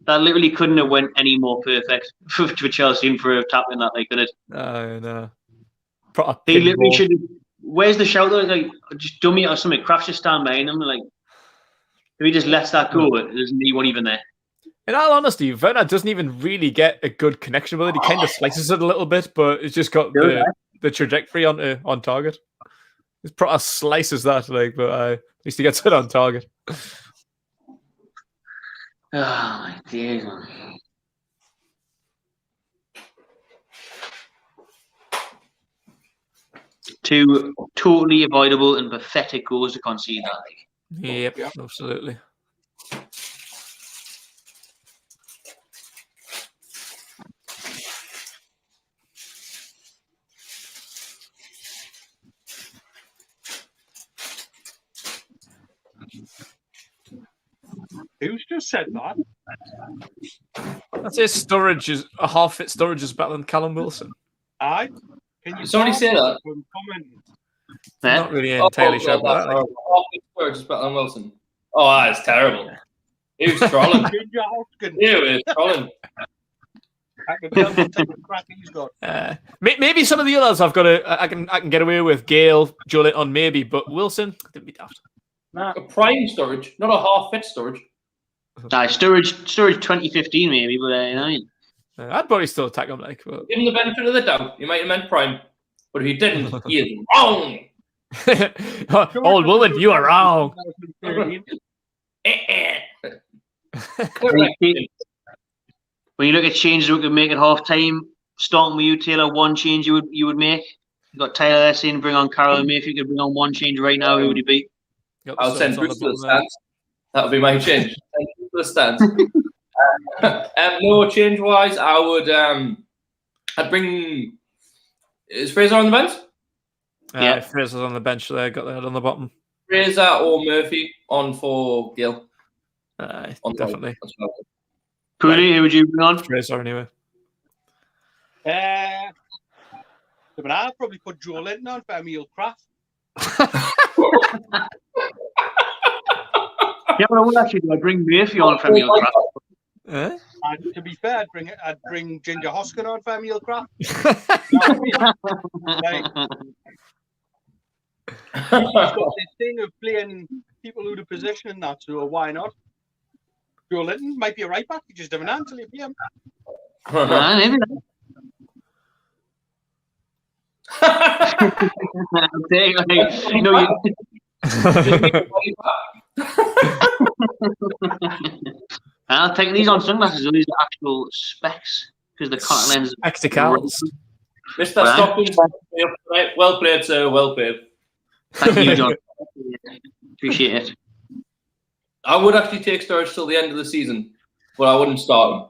that literally couldn't have went any more perfect for Chelsea and for tapping that, like, could it? No. He literally should have. Where's the shout though? Like, just dummy it or something. Kraft just stand behind him. Like, if he just lets that go, he won't even there. In all honesty, Werner doesn't even really get a good connection with it. He kind of slices it a little bit, but it's just got the trajectory on target. It's proper slices that, like, but at least he gets it on target. Oh my dear, man. Two totally avoidable and pathetic goals to concede that. Yep, absolutely. Who's just said that? I'd say Sturridge is a half-fit Sturridge is better than Callum Wilson. Aye. Can you somebody say that? I'm not really entirely sure about that. Sturridge is better than Wilson. Oh, that's terrible. He was trolling. He was trolling. Maybe some of the others I've got I can get away with. Gale, Joelinton, maybe, but Wilson didn't be daft. Nah. A prime Sturridge, not a half-fit Sturridge. Sturridge 2015 maybe, but I'd probably still attack him. Like, well. Give him the benefit of the doubt. You might have meant prime, but if he didn't, he is wrong. Old woman, you are wrong. When you look at changes we could make at half time, starting with you, Taylor, one change you would make. You got Tyler there saying bring on Carroll and Mayfield. You could bring on one change right now. Who would it be? I'll send Bruce to the stands. That would be my change. Send Bruce to the stands. No change wise, I would. I'd bring. Is Fraser on the bench? Yeah, Fraser's on the bench there. Got that on the bottom. Fraser or Murphy on for Gill. Definitely. Pooley, who would you bring on? Fraser anyway. But I'll probably put Joelinton on for Emil Kraft. Yeah, but I would actually do. I'd bring Murphy on for Emil Kraft. And to be fair, I'd bring Ginger Hoskin on for Emil Kraft. He's got this thing of playing people who the position and that, so why not? Joelinton might be a right back. He just doesn't answer him. Maybe not. I'll take these on sunglasses. These are actual specs because the contact lenses. Spectacles. Mr. Stockton, well played, sir. Well played. Thank you, John. Appreciate it. I would actually take Sturridge till the end of the season, but I wouldn't start him.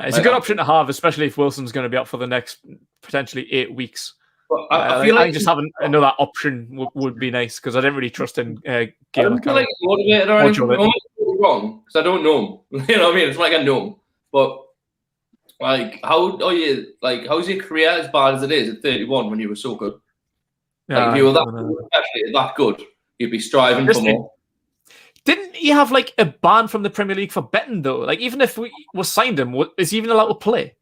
It's a good option to have, especially if Wilson's going to be out for the next potentially 8 weeks. But I feel like just having another option would be nice because I didn't really trust in Gale. I don't feel like he's motivated or anything. I might be wrong because I don't know him. You know what I mean? It's not like I know him, but like, how's your career as bad as it is at 31 when you were so good? Like, if you were that good, you'd be striving for more. Didn't he have like a ban from the Premier League for betting though? Like, even if we signed him, is he even allowed to play?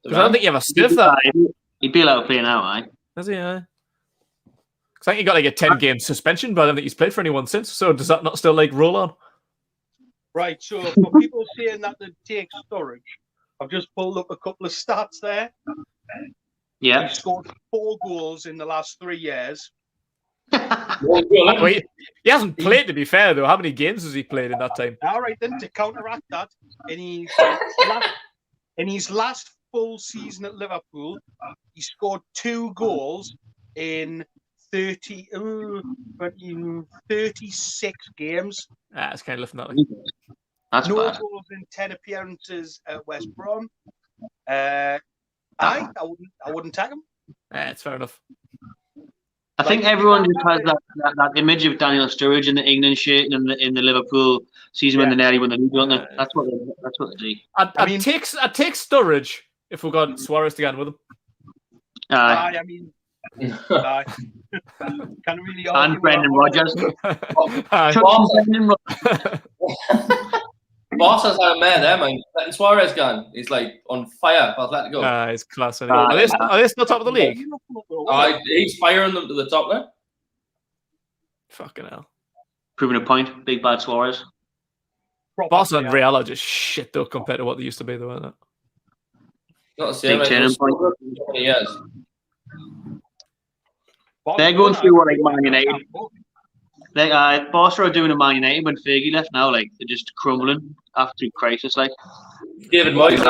Because I don't think you ever stiff that. He'd be allowed to play now, eh? Is he? Because I think he got like a 10-game suspension, but I don't think he's played for anyone since. So does that not still like roll on? Right. So for people saying that they take Sturridge, I've just pulled up a couple of stats there. Yeah. He scored 4 goals in the last 3 years. Wait, he hasn't played, to be fair, though. How many games has he played in that time? All right, then, to counteract that, in his last full season at Liverpool, he scored 2 goals in 30, 36 games. It's kind of lifting that. Like. That's No bad. goals in 10 appearances at West Brom. I wouldn't tag him. It's fair enough. I think everyone just has that image of Daniel Sturridge in the England shirt and in the Liverpool season when they nearly won the league, don't they? That's what they do. I'd take Sturridge if we got Suarez to get in with him. I mean, can really and Brendan Rodgers. Boss has had a man there, man. Letting Suarez gone. He's like on fire for Atletico. He's class. Are they still top of the league? He's firing them to the top there. Fucking hell. Proving a point. Big bad Suarez. Barca and Real are just shit though compared to what they used to be, though, aren't they? Not the same. Big turning point. 20 years. They're going through what like Man United. Barca are doing a Man United when Fergie left now. Like they're just crumbling after crisis. Like David Moyes.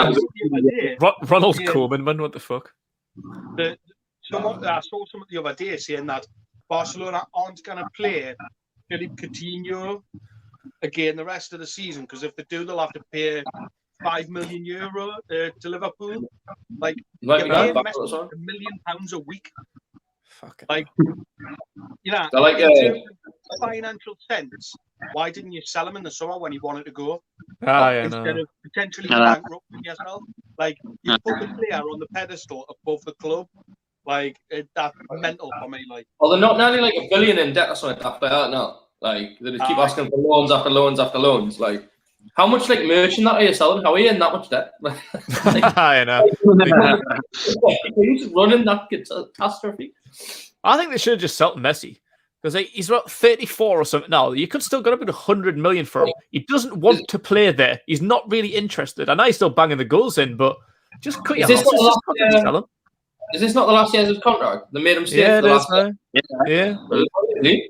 Ronald Koeman, man. What the fuck? I saw someone the other day saying that Barcelona aren't going to play Philippe Coutinho again the rest of the season because if they do, they'll have to pay €5 million to Liverpool. Like, you're paying Messi £1 million a week. Fucking like, in financial sense, why didn't you sell him in the summer when he wanted to go? Instead of potentially bankrupting as well. Like, you put the player on the pedestal above the club. Like, that's mental for me. Like, well, they're not nearly like $1 billion in debt or something like that now. Like, they just keep asking for loans after loans after loans. Like, how much like merchant that are you selling? How are you in that much debt? I know. He's running that catastrophe. I think they should have just sold Messi because he's about 34 or something now. You could still get up at 100 million for him. He doesn't want to play there. He's not really interested. I know he's still banging the goals in, but just cut your losses. Sell him. Is this not the last year of his contract? They made him stay for the last year.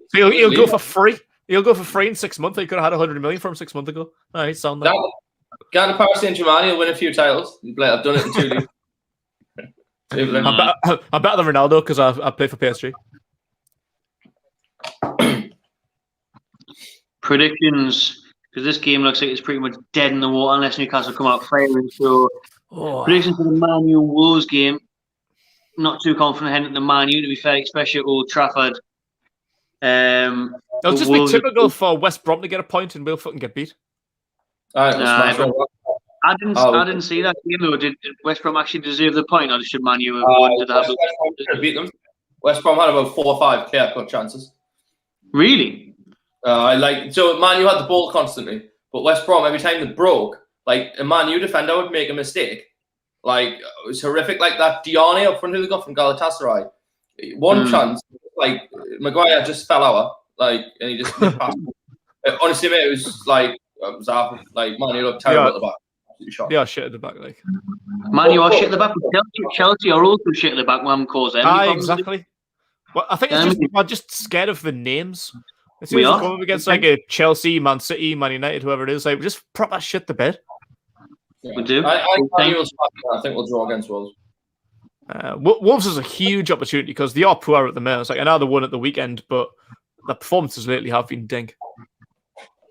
So he'll go for free. He'll go for free in 6 months. He could have had 100 million from 6 months ago. No, he's sound that. Get to Paris Saint-Germain, he'll win a few titles. He'll be like, I've done it in 2 leagues. I'm better than Ronaldo because I play for PSG. Predictions, because this game looks like it's pretty much dead in the water unless Newcastle come out firing. So, predictions for the Man U Wolves game. Not too confident heading to Man U, to be fair, especially at Old Trafford. It'll just be typical for West Brom to get a point and we'll fucking get beat. I didn't see that game though. Did West Brom actually deserve the point, or should Man U have won? Beat them. West Brom had about 4 or 5 clear-cut chances. Really? So Man U had the ball constantly, but West Brom every time they broke, like a Man U defender would make a mistake. Like it was horrific. Like that Dione up front who they got from Galatasaray. One chance, like Maguire just fell out, like, and he just passed. Honestly, mate, it was like Man U looked terrible at the back. Yeah, shit at the back, like. Man U are shit at the back. Chelsea are also shit at the back. Man cause them. Exactly. Well, I think it's we're just scared of the names. As soon We as are. we go up against like a Chelsea, Man City, Man United, whoever it is, like just proper shit the bed. Yeah. We do. I think we'll draw against Wolves. Wolves is a huge opportunity because they are poor at the moment. It's like another one at the weekend, but the performances lately have been dink.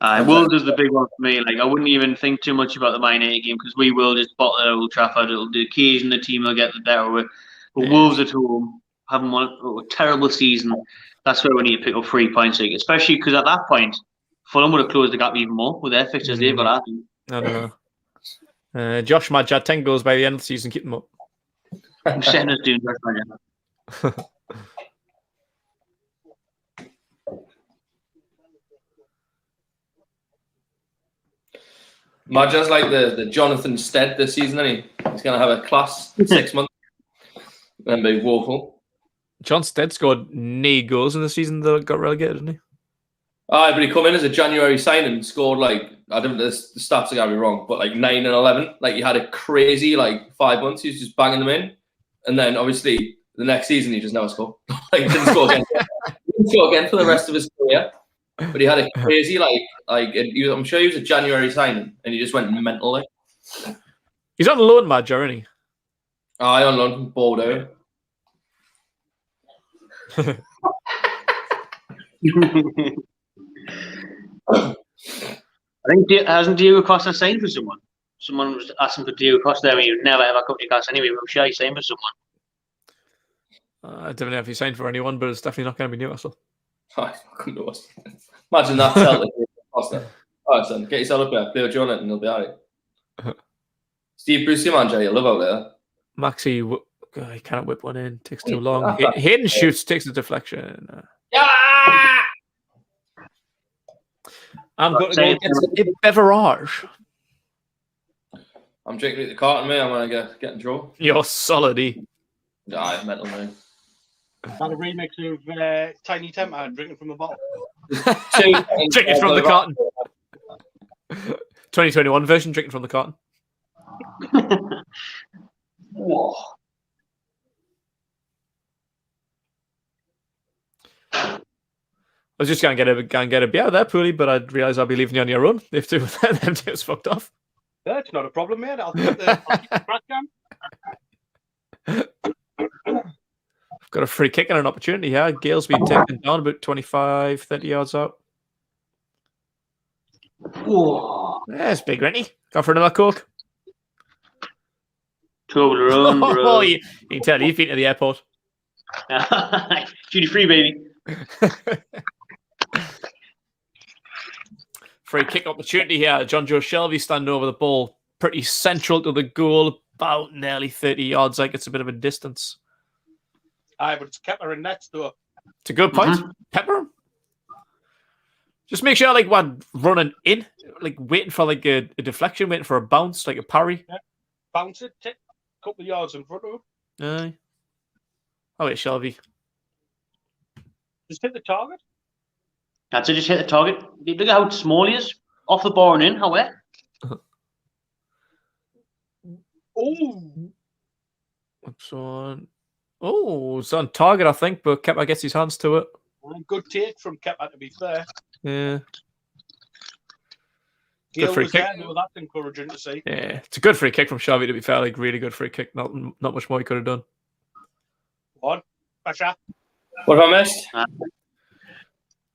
Wolves is the big one for me. Like I wouldn't even think too much about the Man United game because we will just bottle it at Old Trafford. The occasion the team will get the better of it. But Wolves at home haven't won a terrible season. That's where we need to pick up 3 points, like, especially because at that point Fulham would have closed the gap even more with their fixtures they've got. I don't know. Josh Madge had 10 goals by the end of the season. Keep them up. I'm setting us doing Josh Madge. Madge's like the Jonathan Stead this season, isn't he? He's going to have a class 6 months and be woeful. John Stead scored 9 goals in the season that got relegated, didn't he? But he come in as a January signing and scored like, I don't know, the stats are going to be wrong, but like 9 and 11. Like he had a crazy like 5 months. He was just banging them in. And then obviously the next season he just never scored. Like he didn't score again. He didn't score again for the rest of his career. But he had a crazy I'm sure he was a January signing and he just went mental. Like. He's on loan, Madge, isn't he? On loan from Bordeaux. I think hasn't Diego Costa signed for someone? Someone was asking for Diego Costa. I mean, he would never ever come to Newcastle anyway. But I'm sure he signed for someone. I don't know if he signed for anyone, but it's definitely not going to be Newcastle. I fucking know. Imagine that Celtic. Costa. Alright, son, get yourself up there, play with John and he'll be alright. Steve Bruce, your manager, you love out there. Maxi, he can't whip one in. Takes too long. Hayden shoots, takes the deflection. Yeah! I'm going to go get a beverage. I'm drinking at the carton, mate. I'm going to get in trouble. You're solid, E. Aye, mental, man. Is that a remix of Tiny Temper drinking from the bottle? Drinking from the carton. 2021 version, drinking from the carton. Whoa. I was just going to get a beer there, Pooley, but I realised I'll be leaving you on your own if them two's fucked off. That's not a problem, mate. I'll keep the crack down. Got a free kick and an opportunity here. Gale's been taken down about 25, 30 yards out. Whoa. There's big Rennie. Go for another Coke. Toblerone, bro. Oh, you can tell you've been to the airport. Duty free, baby. Free kick opportunity here. John Joe Shelby standing over the ball. Pretty central to the goal. About nearly 30 yards. Like it's a bit of a distance. Aye, but it's kept her in nets, though. It's a good point. Pepper him. Just make sure, like, what, running in, like, waiting for, like, a deflection, waiting for a bounce, like a parry. Yeah. Bounce it, take a couple of yards in front of him. Aye. Oh, wait, Shelby. Just hit the target. That's it, just hit the target. Look at how small he is. Off the bar and in, how wet. Oh! What's on? Oh, it's on target, I think, but Kepa gets his hands to it. Good take from Kepa, to be fair. Yeah. Good free kick. There, that's encouraging to see. Yeah, it's a good free kick from Shelby, to be fair. Like, really good free kick. Not much more he could have done. On. Pressure. What have I missed?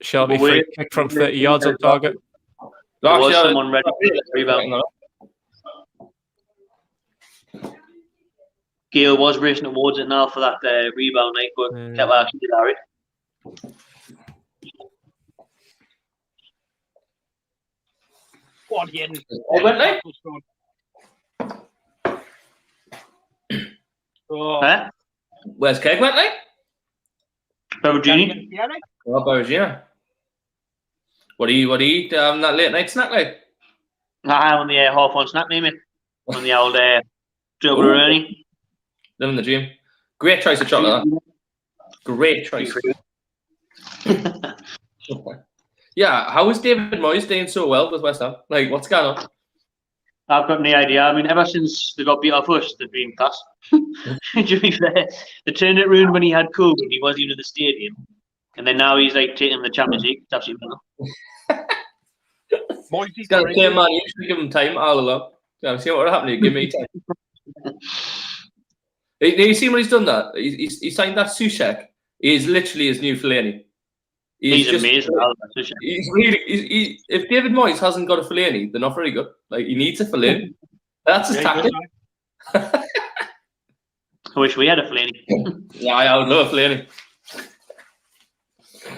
Shelby, free kick from 30 yards on target. There was someone ready for the rebound. Gale was racing towards it now for that rebound, like, but Kepa actually did Harry. Go on, Hayden. Oh. Huh? Where's Keg went, like? Bergini? Oh, Bergina. What do you eat that late night snack, like? I'm on the half on snack, maybe. On the old Toblerone. Live in the gym. Great choice of chocolate. Huh? Great choice. Yeah, how is David Moyes doing so well with West Ham? Like, what's going on? I've got no idea. I mean, ever since they got beat off us, they've been class. To be fair, they turned it round when he had COVID. He wasn't even in the stadium. And then now he's like taking the Champions League. It's absolutely mental. He's got to play, man. You should give him time all along. Yeah, see what will happen. Give me time. You see what he's done that? He signed that Sushek. He is literally his new Fellaini. He's just amazing. He's really. If David Moyes hasn't got a Fellaini, they're not very good. Like, he needs a Fellaini. That's his tactic. I wish we had a Fellaini. Yeah, I would love a Fellaini.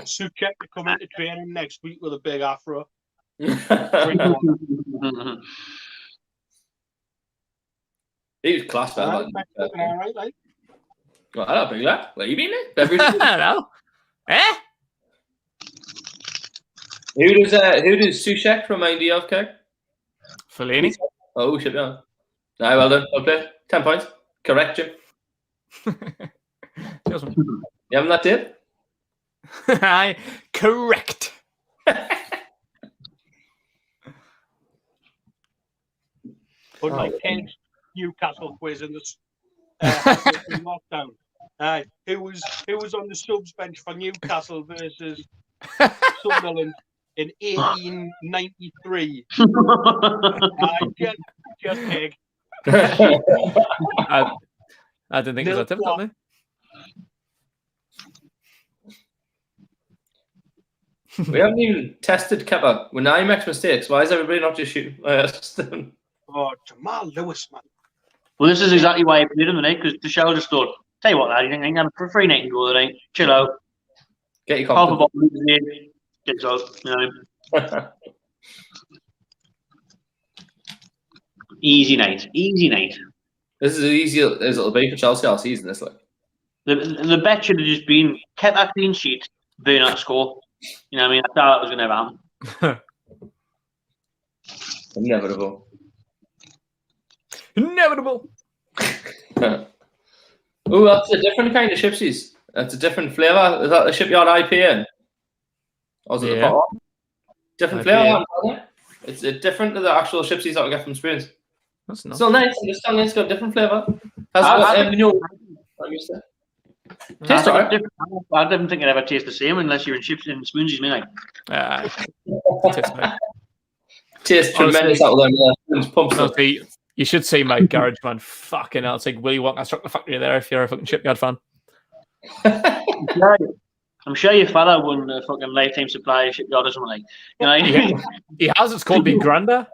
Suchek to come into training next week with a big afro. He was class, man. All right, like. Well, I don't think that. Where you been there? Hello. Eh? Who does Sushek remind you of, Keg? Fellaini. Oh, shit, yeah. Aye, well done. Okay. 10 points. Correct, Jim. You having that tip? Aye, correct. Unlike Keg's Newcastle quiz in the lockdown. Aye, who was on the subs bench for Newcastle versus Sunderland in 1893? Just Keg. I didn't think it was a tip, me. We haven't even tested Kepper. When I makes mistakes, why is everybody not just shooting? Oh, Jamal Lewis, man. Well, this is exactly why I played him tonight, because the show just thought, tell you what, lad, you think I'm going for a free night and go tonight? Chill out. Get your Half a confidence. bottle of beer, get out. You know? Easy night. Easy night. This is as easy as it'll be for Chelsea all season, this like. The bet should have just been kept that clean sheet, Bernard score. You know what I mean? I thought it was going to happen. Inevitable. Inevitable. Oh, that's a different kind of shipsies. That's a different flavour. Is that the Shipyard IPN? Or is it the pot? Different flavour. It's different to the actual shipsies that we get from Spoons. That's nice. Still nice. It's still nice. It's got a different flavour. I didn't think it ever tastes the same unless you're in chips and spoonsies, me like. Tastes tremendous out there. Pumps up. You should see my garage, man. Fucking hell. It's like Willy Wonka struck the factory there if you're a fucking Shipyard fan. I'm sure your father won a fucking lifetime supply of Shipyard or something like. You know, he has. It's called Big Granda.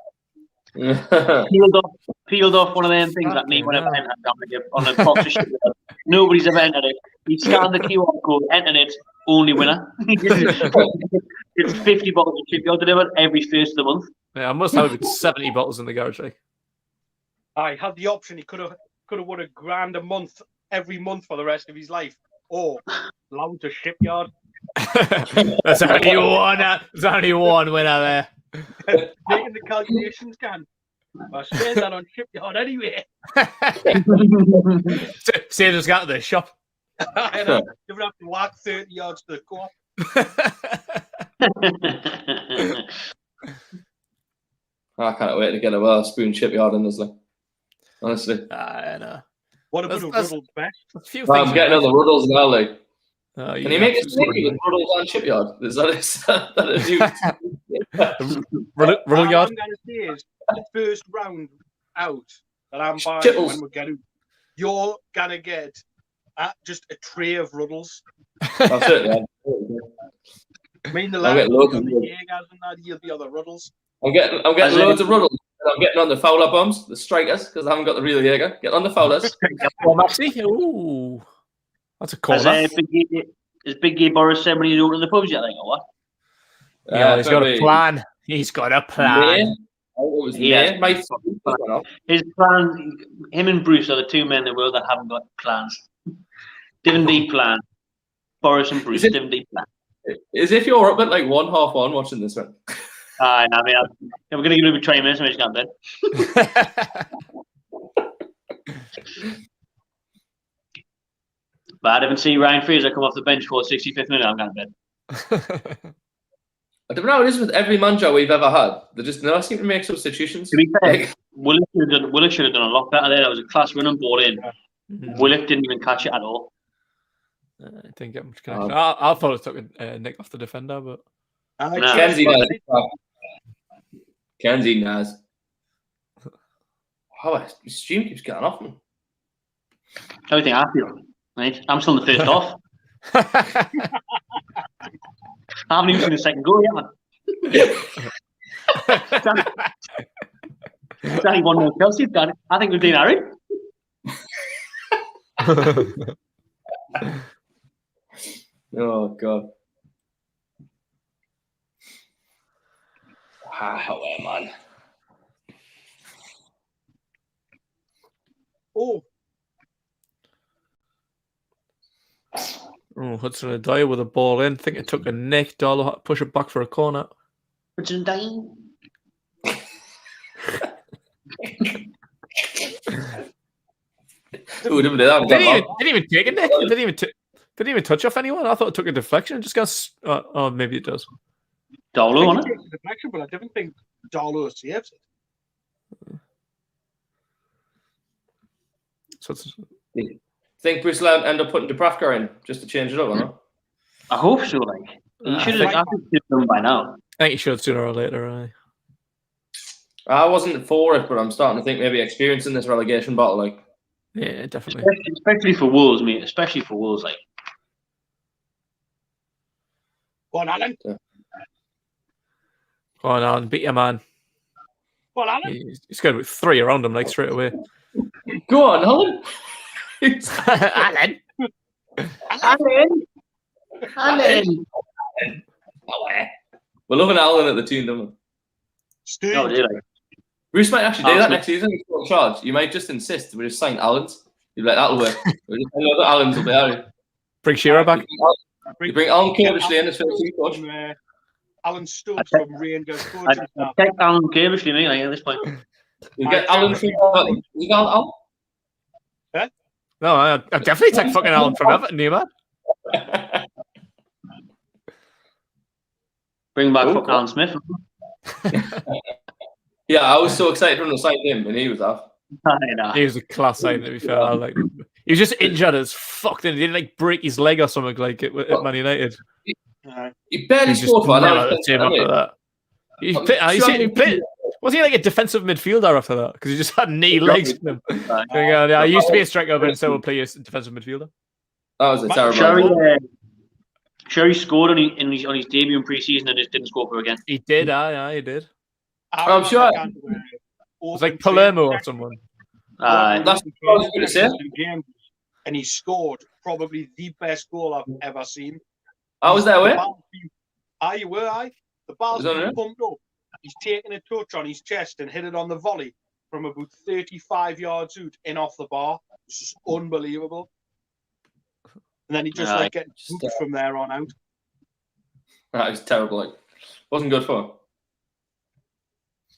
Peeled off one of them things that me whenever I entered on a box of Shipyard. Nobody's ever entered it. He scanned the QR code, entered it, only winner. It's 50 bottles of Shipyard delivered every first of the month. Yeah, I must have 70 bottles in the garage. Like. I had the option. He could have won $1,000 a month every month for the rest of his life, or lounge to Shipyard. There's only one winner there. Making the calculations, can I spend that on Shipyard anyway? Save us out of the shop. I know. You would have to walk 30 yards to the co-op. I can't wait to get a Spoon Shipyard in this. Like, honestly, I know. What about a Ruddles best? I'm getting on the Ruddles now. Like, can you make a sneaky with Ruddles and Shipyard? Is that a new? Ruddle Yard? I'm going to say is the first round out that I'm buying when we get out, you're going to get just a tray of Ruddles. That's it, yeah. I mean, the last one on the Jaegers and that, you'll be on the Ruddles. I'm getting loads of Ruddles. I'm getting on the Fowler bombs, the strikers, because I haven't got the real Jaeger. Get on the Fowlers. Ooh, that's a corner. Is Big Gay Boris said when he's opening the pubs yet, like, or what? Yeah, he's got a plan. He's got a plan. His plan, him and Bruce are the two men in the world that haven't got plans. Different deep plan. Boris and Bruce, different deep plan. As if you're up at like 1:30 watching this one. I mean, we're going to give it 20 minutes and we just got bed. But I didn't see Ryan Fraser come off the bench for the 65th minute. I'm going to bed. I don't know how it is with every manager we've ever had. They just never seem to make substitutions. To be fair, Willock should have done a lot better there. That was a class run and ball in. Willock didn't even catch it at all. I didn't get much connection. I thought it took a nick off the defender, but Kenzie Naz. Oh, his stream keeps getting off me. How do you think I feel? Right? I'm still in the first half. I haven't even seen the second goal yet, man. It's only 1-0 Chelsea. I think we're doing Harry. Oh, God. Oh, man. Oh, Hudson Odoi with a ball in. I think it took a nick. Darlow had to push it back for a corner. Hudson Odoi. Didn't even take a nick. Didn't even touch off anyone. I thought it took a deflection. Just got. Oh, maybe it does. Darlow on it. Deflection, but I didn't think Darlow saves it. So it's. Think Bruce will end up putting Dubravka in just to change it up, or not? I hope so. Like he should have done by now. I think he should sooner or later. I wasn't for it, but I'm starting to think maybe experiencing this relegation battle, like. Yeah, definitely. Especially for Wolves, mate. Especially for Wolves, like. Go on, Alan. Yeah. Go on, Alan, beat your man. Well, Alan. He's got about 3 around him, like, straight away. Go on, Alan. Alan! Alan! We're loving Alan at the team, don't we? Steve. No, did I? Bruce might actually do that Absolutely. next season. He's got charge. You might just insist we just sign Allen's. You'd be like, that'll work. We just know that Allen's will be out. Bring Shearer back. You bring Alan Kirbishley in as first team coach. Alan Stubbs from Rangers coach. I'd take Alan Kirbishley, mate, like, at this point. You get Alan from you got Alan? No, I'd definitely take fucking Alan from Everton, you man. Bring back Oh, fucking Alan Smith. Yeah, I was so excited when I signed him, and he was off. I know. He was a class sign, to be fair. I like him. He was just injured as fuck. He didn't like break his leg or something like it at Man United. He barely He just scored for never Alan. came after that. He played, wasn't he like a defensive midfielder after that? Because he just had knee legs in him. I used to be a striker, but instead we'll play a defensive midfielder. That was a terrible. Sherry scored on his debut in pre-season and just didn't score for again. He did, he did. I'm sure. It was like Palermo or someone. That's what I was going to say. And he scored probably the best goal I've ever seen. I was there with. You were. The ball's Was that been it? pumped up. He's taken a touch on his chest and hit it on the volley from about 35 yards out in off the bar. It's just unbelievable. And then he just like getting booked from there on out. That was terrible. Like, wasn't good for him.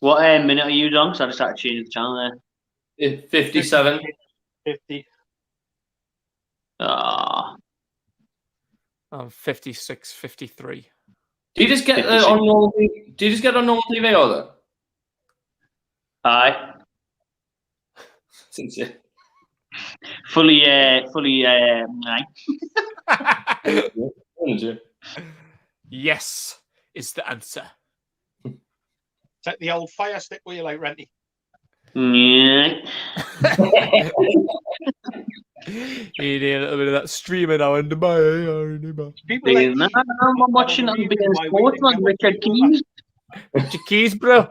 What minute are you on? So I just started changing the channel there. 57. 50. Ah, I'm 56, 53. Do you just get on normal? Do you just get on normal TV or that? aye. Sincere. Fully, aye. Yes, is the answer. Take the old fire stick where you like, Renty. Yeah. You need a little bit of that streaming now in Dubai. People like I'm watching on being sports on Richard Keys. Richard Keys, bro.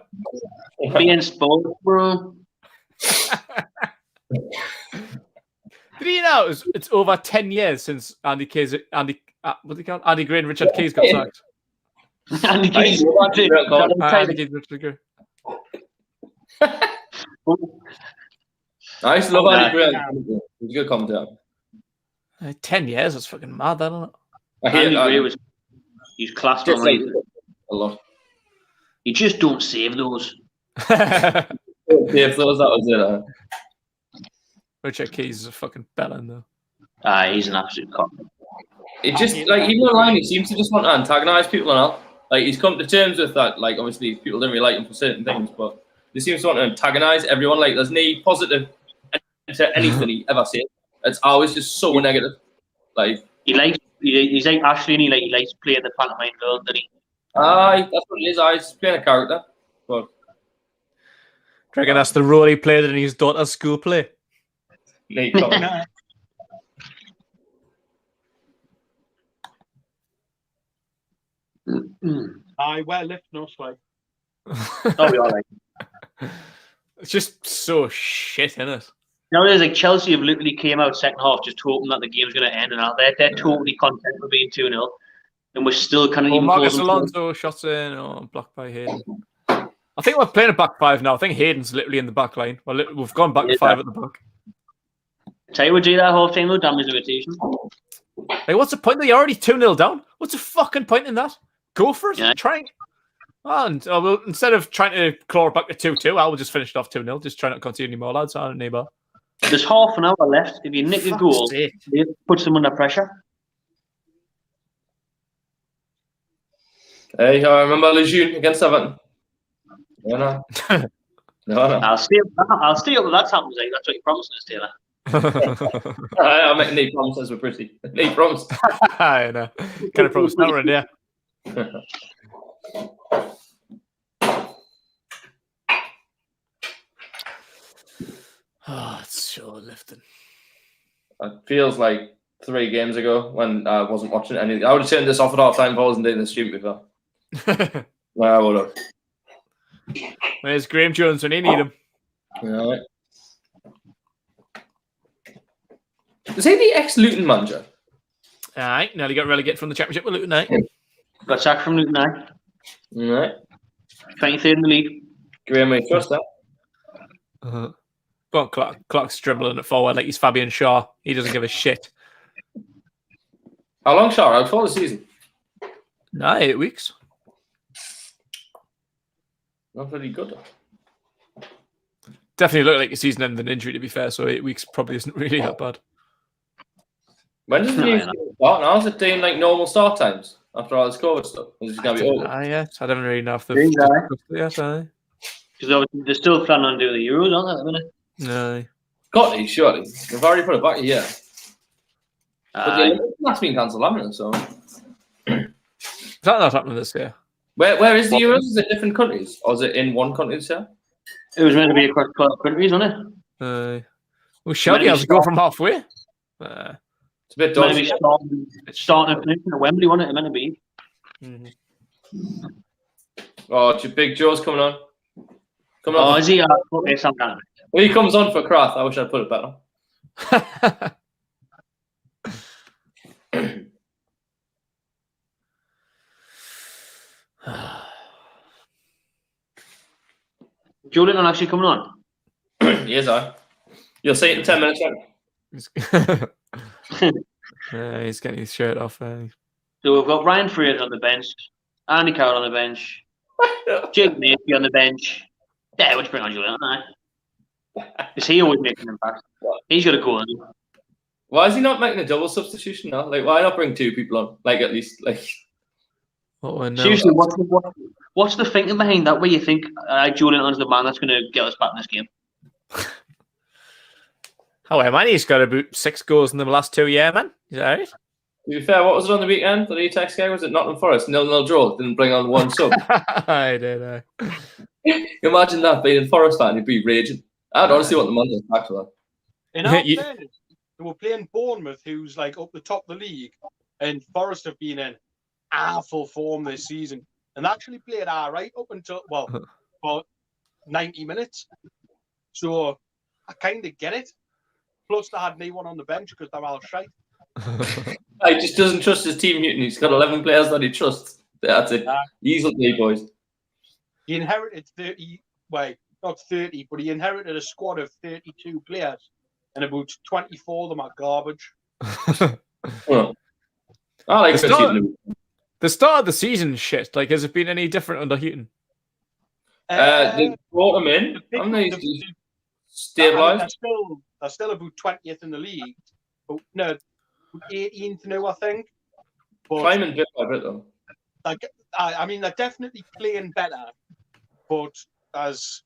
Being sports, bro. Did you know it's over 10 years since Andy Gray and Richard Keys got sacked? Andy Keys. Andy Keys, Richard Gray. I used to love Andy Gray. He's a good commentator. 10 years, that's fucking mad, isn't it? Andy Gray was he's classed on like, a lot. you just don't save those. If those, that was it. Richard Keys is a fucking bellend, though. Aye, he's an absolute cock. It just like even online, he seems to just want to antagonise people and all. Like he's come to terms with that. Like obviously, people don't really like him for certain things, but he seems to want to antagonise everyone. Like there's no positive to anything he ever said. It's always just so negative. Like He's like Ashley, and he likes playing the pantomime villain, doesn't he? aye, that's what it is. He's playing a character. But Do you reckon that's the role he played in his daughter's school play? no, can't. Aye, well, lift no swag. Oh, we all right. It's just so shit, isn't it? Nowadays, like Chelsea have literally came out second half just hoping that the game's going to end, and they're totally content with being 2-0, and we're still kind of even Marcus close. Alonso shots in or blocked by Hayden. I think we're playing a back five now. I think Hayden's literally in the back line. We've gone back to 5 at the back. Tell you what, do that half time though, damage limitation. Like, what's the point? You're already 2-0 down. What's the fucking point in that? Go for it. Yeah. Try. And well, instead of trying to claw it back to 2-2, I will just finish it off 2-0. Just try not to concede any more, lads. I don't need more. There's half an hour left. If you nick a goal, it puts them under pressure. Hey, I remember Lejeune against Everton. No. I'll stay up with that happens. Like, that's what you promised us, Taylor. I make no promises were pretty. No promise. I know. Kind of promise now, right? Yeah. Oh, it's so lifting. It feels like 3 games ago when I wasn't watching anything. I would have turned this off at half time if I wasn't doing the stream before. I would have. There's Graham Jones when you need him. Right. Is he the ex-Luton manager? Aye, nearly got relegated from the Championship with Luton, aye. Got sacked from Luton now. Right. 23rd in the league. Graham may trust that. Well, Clark's dribbling it forward like he's Fabian Shaw. He doesn't give a shit. How long, Shaw? Out for the season? Nah, 8 weeks. Not very good. Definitely looked like a season-ending injury, to be fair, so 8 weeks probably isn't really that bad. When does the new season start now? Is it doing like normal start times after all this COVID stuff? Is it going to be over? Yes. I don't really know if they've Aye. discussed it yet, aye. Because they're still planning on doing the Euros, aren't they, at the minute? No. Got to, surely. They've already put it back a year. But the Aye. Olympics has been cancelled, haven't it? So Is that not happening this year? where is the Euros? Is it different countries? Or is it in one country this year? It was meant to be across 12 countries, wasn't it? Well, Shelby has to go from halfway. It's a bit It's meant to dodgy. be starting and finishing at Wembley, wasn't it? It meant to be. Oh, Big Joe's coming on. Coming on. Oh, is he? Okay, sometime. Well, he comes on for Krath. I wish I'd put it better. Julian actually coming on. Yes, I. You'll see it in 10 minutes. Right? He's getting his shirt off. So we've got Ryan Fraser on the bench, Andy Carroll on the bench, Jake Murphy on the bench. Yeah, we'll bring on Julian, aren't I? Is he always making an impact? He's got to go on. Why is he not making a double substitution now? Like, why not bring two people on? Like, at least, like. Seriously, what's the thinking behind that? Where you think Julian's the man that's going to get us back in this game? Oh, man, he's got about 6 goals in the last 2 years, man. Is that right? To be fair, what was it on the weekend? The text guy was it Nottingham Forest? 0-0 draw. Didn't bring on one sub. I did. Imagine that being a Forest fan, you'd be raging. I'd honestly want the Monday back for that. In our fairness, they were playing Bournemouth, who's like up the top of the league, and Forest have been in awful form this season, and actually played all right up until for 90 minutes. So I kind of get it. Plus, they had no one on the bench because they're all shite. He just doesn't trust his team, Newton. He's got 11 players that he trusts. That's it. He's will play, boys. He inherited 30, not 30, but he inherited a squad of 32 players, and about 24 of them are garbage. I like the start of the season shit. Like, has it been any different under Houghton? They brought him in. Haven't they? Stabilised. They're still about 20th in the league. But no, 18th now, I think. But Climbing bit by bit, though. I mean, they're definitely playing better. But that's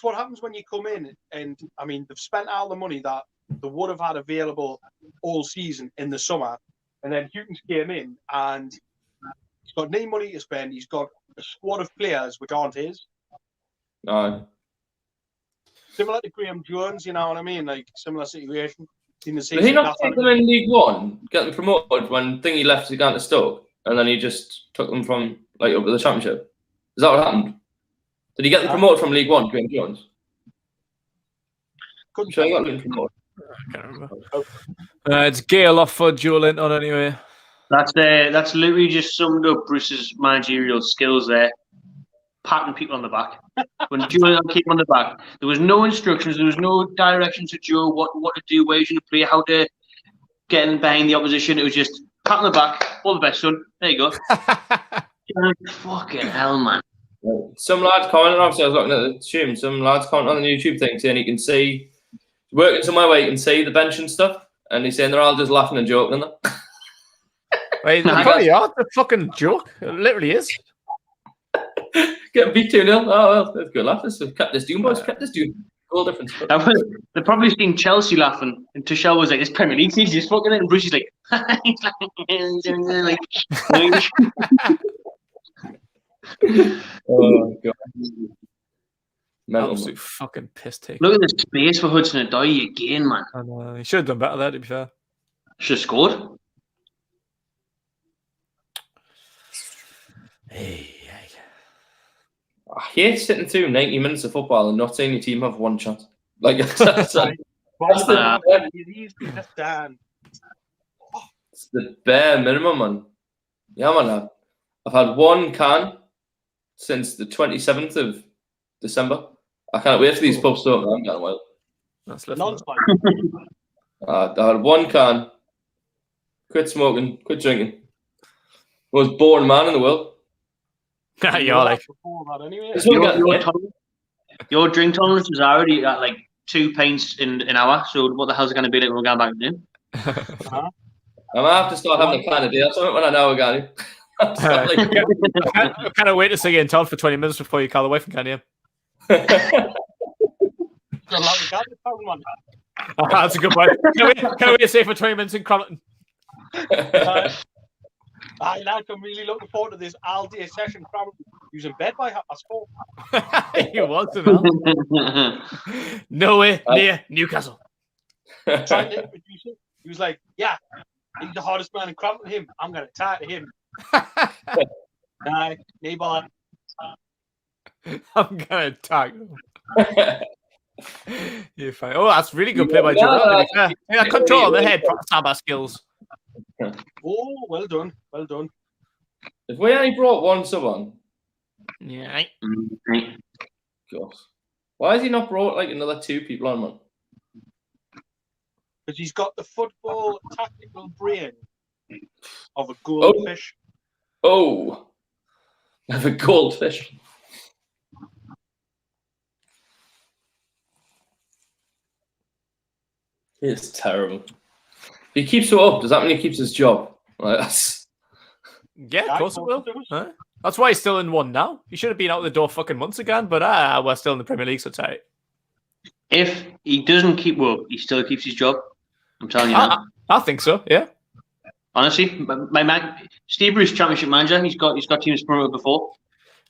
what happens when you come in. And, I mean, they've spent all the money that they would have had available all season in the summer. And then Houghton's came in and he's got no money to spend. He's got a squad of players which aren't his. No. Similar to Graham Jones, you know what I mean? Like, similar situation. Did he not take them in League One, get them promoted when Thingy left to go to Stoke, and then he just took them from, like, up to the Championship? Is that what happened? Did he get them promoted from League One, Graham Jones? Couldn't sure he got them promoted. I can't remember. It's Gale off for Joe Linton anyway. That's literally just summed up Bruce's managerial skills there. Patting people on the back. When Joe came on the back, there was no instructions, there was no direction to Joe what to do, where he's going to play, how to get in behind the opposition. It was just pat on the back, all the best, son. There you go. Fucking hell, man. Some lads commenting, obviously I was looking at the stream, some lads commenting on the YouTube thing saying he can see, working somewhere where you can see the bench and stuff, and he's saying they're all just laughing and joking, isn't they? Wait, they probably are. It's a fucking joke. It literally is. Getting beat 2-0. Oh, well, that's good laugh. We've kept this doing, boys. Kept this doing. Goal difference. They're probably seeing Chelsea laughing, and Tuchel was like, "It's Premier League." He's just fucking it, and Bruce is like, "Oh god." Absolute fucking piss take. Look at the space for Hudson-Odoi again, man. I know. He should have done better there, to be fair. Should have scored. hate sitting through 90 minutes of football and not seeing your team have one chance. Like that's the bare minimum, man. Yeah, man. I've had one can since the 27th of December. I can't wait for these pubs to open. I'm going wild. That's I had one can. Quit smoking. Quit drinking. Most boring man in the world. You're like your drink tolerance is already at like 2 pints in an hour. So what the hell's it going to be like when we're going back to do? I might have to start having a can a day or something when I know we're going. I kind of wait to see you in town for 20 minutes before you call the wife and can you? That's a good point. Can I wait to stay for 20 minutes in Crompton? I'm really looking forward to this all-day session. Probably he was in bed by 4:30. He was, no way near Newcastle. Trying to introduce him. He was like, "Yeah, he's the hardest man in Crompton. Him, I'm gonna tie to him." Neighbor. I'm gonna tag him. You're fine. Oh, that's really good play by Joe. Yeah, control on the head, proper Saba skills. Oh, well done, well done. If we only brought one sub on, yeah. Gosh, why has he not brought like another 2 people on, man? Because he's got the football tactical brain of a goldfish. Oh, of a goldfish. It's terrible. If he keeps it up, does that mean he keeps his job? Like, that's... Yeah, of course it will. Huh? That's why he's still in one now. He should have been out the door fucking months ago, but we're still in the Premier League, so tight. If he doesn't keep he still keeps his job. I'm telling you that. I think so, yeah. Honestly, my man, Steve Bruce, Championship manager, he's got teams promoted before.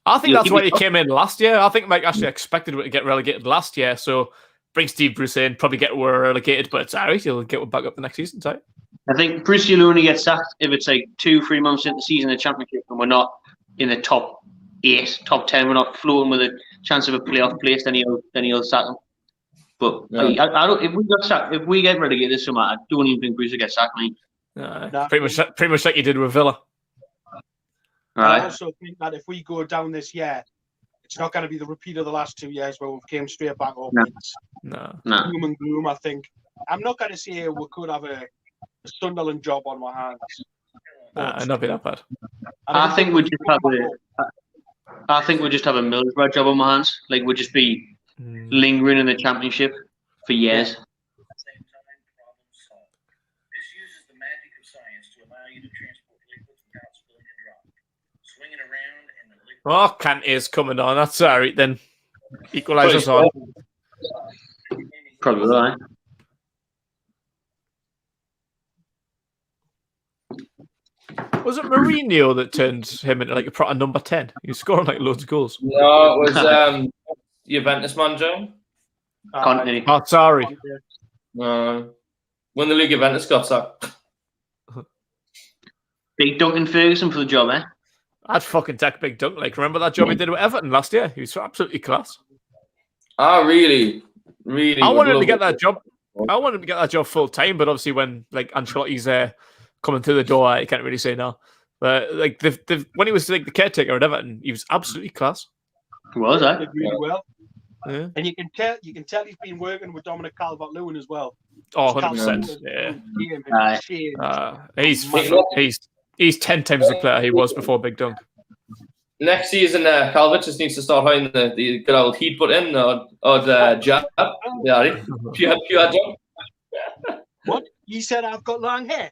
I think that's why he came in last year. I think Mike actually expected to get relegated last year, so bring Steve Bruce in, probably get relegated, but it's alright. He'll get back up the next season, tight. I think Bruce will only get sacked if it's like 2-3 months into the season of the Championship and we're not in the top 8, top 10. We're not floating with a chance of a playoff place. Then he'll sack him. But yeah. I don't. If we get relegated this summer, I don't even think Bruce will get sacked. Pretty much like you did with Villa. I also think that if we go down this year, it's not going to be the repeat of the last 2 years where we came straight back up. No. Gloom and gloom. I think I'm not going to say we could have a Sunderland job on my hands. Not be that bad. I think we just have a Middlesbrough job on my hands. Like we'll just be lingering in the Championship for years. At the same time, problem solved. This uses the magic of science to allow you to transport liquids without spilling a drop. Swing it around and the liquid... Oh, Kante's coming on. That's all right then. Equaliser's on. Probably right. Was it Mourinho that turned him into like a proper number 10? He was scoring like loads of goals. No, it was Juventus manager. Conte. Oh, sorry. When the league Juventus got sacked. Big Duncan Ferguson for the job, eh? I'd fucking take Big Dunk. Like, remember that job he did with Everton last year? He was absolutely class. I really I wanted him to get that job. I wanted him to get that job full time, but obviously when like Ancelotti's coming through the door, I can't really say no. But like when he was like the caretaker at Everton, he was absolutely class. He was, eh? Did really well. Yeah. And you can tell he's been working with Dominic Calvert-Lewin as well. Oh, 100%. Yeah. He's 10 times the player he was before Big Dunk. Next season, Calvert just needs to start having the good old heat button or the jab. Yeah, pure jab. What? You said I've got long hair.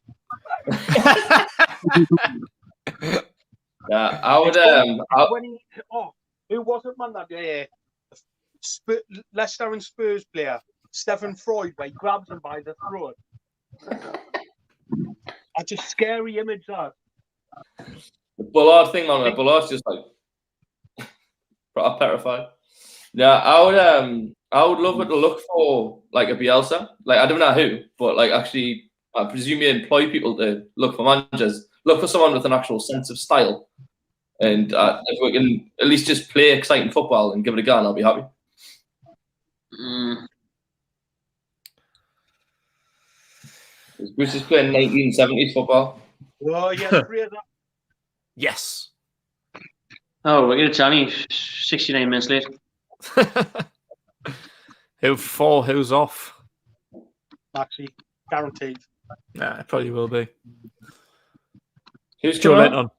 Yeah, I would. Who was it, man? That Leicester and Spurs player, Stephen Freud, where he grabs him by the throat. That's a scary image, that. The Bullard thing, man. Bullard's just like petrified. Yeah, I would love it to look for like a Bielsa. Like I don't know who, but like actually, I presume you employ people to look for managers. Look for someone with an actual sense of style. And if we can at least just play exciting football and give it a go, I'll be happy. Bruce is playing 1970s football. Oh, yeah, Fraser. Yes. Oh, we're going to tell me 69 minutes late. Who's off? Actually, guaranteed. Nah, it probably will be. Who's Joe coming on?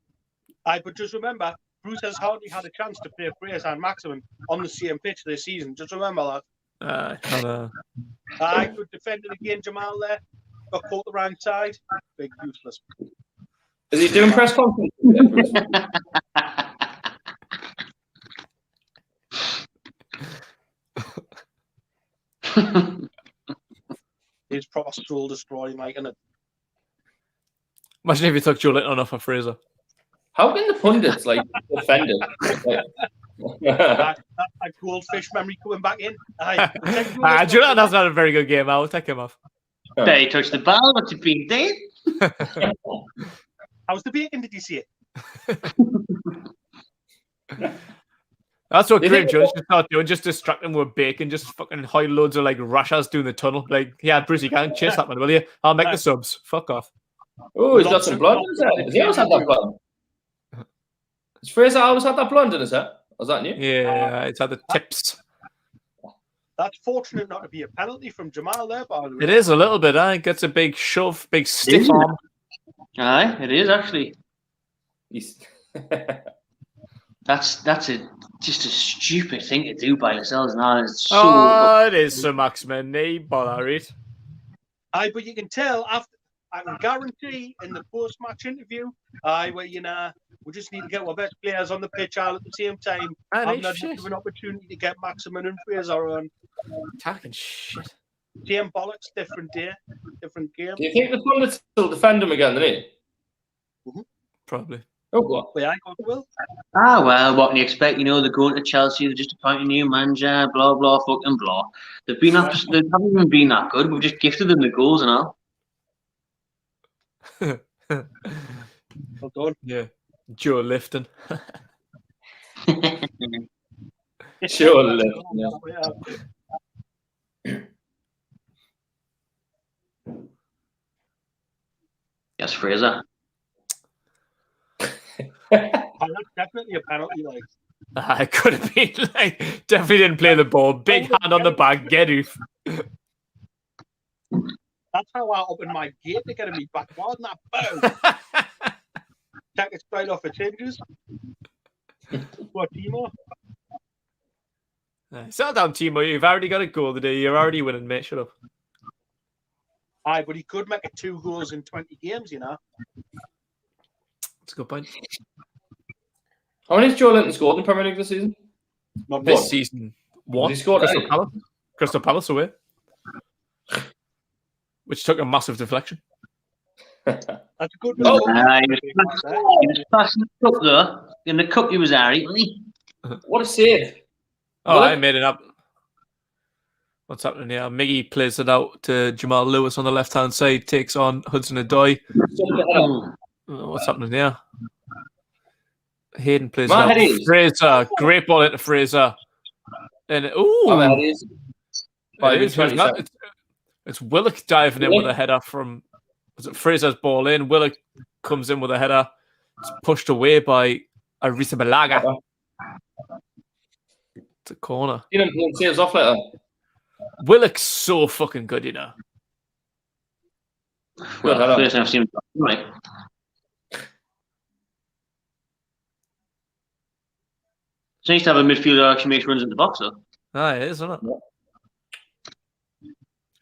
Linton. But just remember, Bruce has hardly had a chance to play Fraser and Maximum on the same pitch this season. Just remember that. I could defend it again, Jamal there. Got caught the wrong side. Big useless. Is he doing press conference? He's proper soul destroying, like, isn't it? Imagine if you took Joe Linton off of Fraser. How can the pundits like defend it? that goldfish memory coming back in. Joe Linton hasn't had a very good game. I'll take him off. They touched the ball, what's it been dead? How's the bacon, did you see it? That's what Graham Jones should start doing, just distract them with bacon, just fucking hide loads of like Russians doing the tunnel. Like, yeah, Bruce, you can't chase that man, will you? I'll make the subs. Fuck off. Oh, he's got some blonde in his hair. Has he always had that blonde? Has Fraser always had that blonde in his hair? Was that new? Yeah, it's had the tips. That's fortunate not to be a penalty from Jamal there, by the way. It is a little bit, eh? Gets a big shove, big stiff arm. Aye, it is actually. He's That's just a stupid thing to do by yourselves now. It's so it is Sir Maximin. Nay, bother it. Aye, but you can tell after. I can guarantee in the post-match interview, where we just need to get our best players on the pitch all at the same time. I'm not given an opportunity to get Maximin and Fraser on. Talking shit. Same bollocks, different day, different game. Do you think the pundits will defend him again, don't you? Probably. Oh, what? Yeah, I will. well, what can you expect? You know, they're going to Chelsea, they're just appointing a new manager, blah, blah, fucking blah. They haven't even been that good. We've just gifted them the goals and all. Well done. Yeah. Joe Lifton. Sure, Lifton. Yes, Fraser. That's definitely a penalty, like. It could have been like definitely didn't play the ball. Big hand on the back, get off. That's how I opened my gate to get me back on that bow. Take it straight off the hinges. What, Timo? Settle down, Timo. You've already got a goal today. You're already winning, mate. Shut up. Aye, but he could make it 2 goals in 20 games, you know. That's a good point. How many has Joe Linton scored in Premier League this season? Not This one. season, one. He scored Crystal Palace away. Which took a massive deflection. That's a good Oh, one. He was passing the cup, though. In the cup, he was alright, wasn't he? What a save. Oh, What? I made it up. What's happening here? Miggy plays it out to Jamal Lewis on the left-hand side, takes on Hudson-Odoi. What's happening here? Hayden plays it out. Fraser, great ball into Fraser. And it's Willock diving in with a header from Fraser's ball in. Willock comes in with a header. It's pushed away by Arisa Balaga. It's a corner. You didn't saves off later. Willock's so fucking good, you know. Well, first time I've seen him. Right. It's nice to have a midfielder who actually makes runs in the box, though. Ah, it is, isn't it?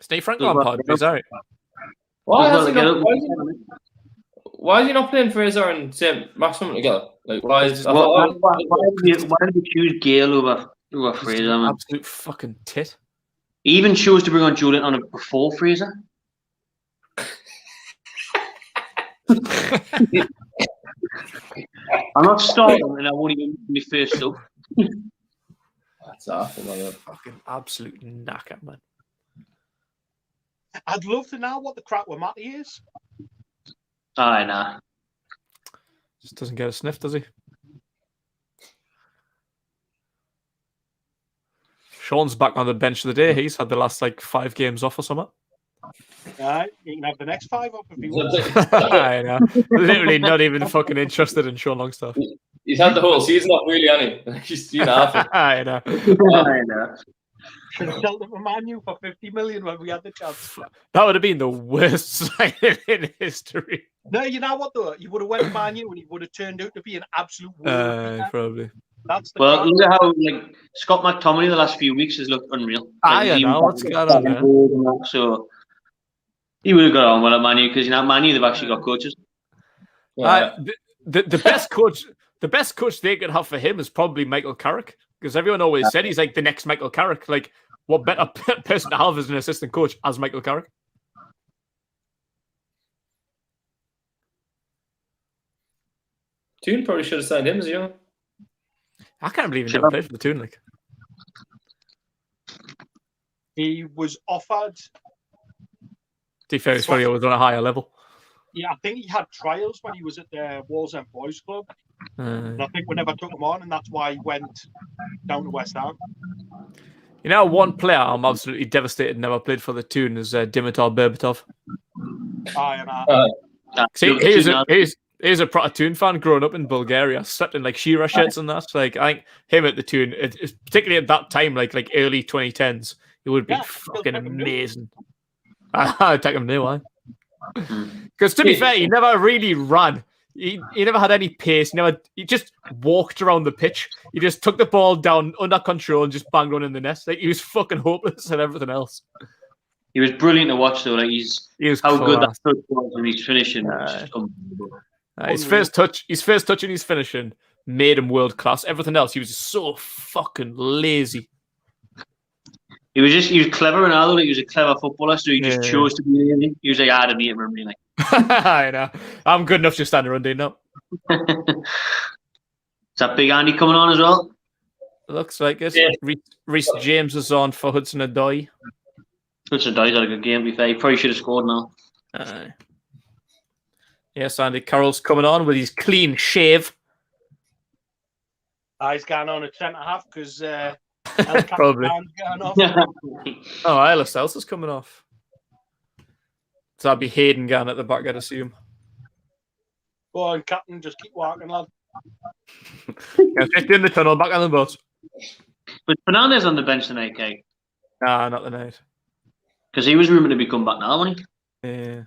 Stay Frank Lampard, he's alright. Why is he not playing Fraser and St. Maximum together? Like, why did you choose Gale over Fraser, man? Absolute fucking tit. He even chose to bring on Joe Linton before Fraser. I'm not starting, and I won't even be first up. That's awful, man. Fucking absolute knacker, man. I'd love to know what the crap with Matty is. Aye, nah. Just doesn't get a sniff, does he? Sean's back on the bench today. He's had the last like 5 games off or something. You can have the next 5 up if you want. I know. Literally not even fucking interested in Sean Longstaff. He's had the whole season off, really, hasn't he? He's 2.5. I know. I know. Should have sold it for Man U for 50 million when we had the chance. That would have been the worst signing in history. No, you know what though? He would have went to Man U and he would have turned out to be an absolute world. Probably. That's the Well, crap. look at how like Scott McTominay the last few weeks has looked unreal. Like, I he's know even- what's going on there. So he would have got on well at Man U because Man U they've actually got coaches. The best coach they could have for him is probably Michael Carrick, because everyone always said he's like the next Michael Carrick. Like, what better person to have as an assistant coach as Michael Carrick? Toon probably should have signed him as a young. I can't believe he never played for the Toon. Like, He was offered. to be fair, he's probably always on a higher level. Yeah, I think he had trials when he was at the Wallsend Boys Club. And I think we never took him on, and that's why he went down to West Ham. You know, one player I'm absolutely devastated never played for the Toon is Dimitar Berbatov. He's a proper Toon fan growing up in Bulgaria, slept in like Shira shirts and that. Like, I think him at the Toon, it's particularly at that time, like early 2010s, it would be fucking amazing. I'd take him new, eh? Because to be fair, he never really ran. He never had any pace. He just walked around the pitch. He just took the ball down under control and just banged one in the net. Like, he was fucking hopeless and everything else. He was brilliant to watch though. Like He was how class. good that touch was when he's finishing. Was just unbelievable. His first touch and his finishing made him world class. Everything else, he was just so fucking lazy. He was clever and all. Like, he was a clever footballer, so he just chose to be lazy. He was like, I had to beat him, really. I know. I'm good enough to stand around doing that. Is that Big Andy coming on as well? Looks like it. Yeah. Reece James is on for Hudson Odoi. Hudson Odoi's had a good game, to be fair. He probably should have scored now. Yes, Andy Carroll's coming on with his clean shave. He's going on at centre-half because Probably. going off. Oh, Lascelles is coming off. So that'd be Hayden going at the back, I'd assume. Go on, Captain, just keep walking, lad. Just in the tunnel, back on the bus. But Fernandez on the bench tonight, Kate. Nah, not tonight. Because he was rumoured to be come back now, wasn't he? Yeah.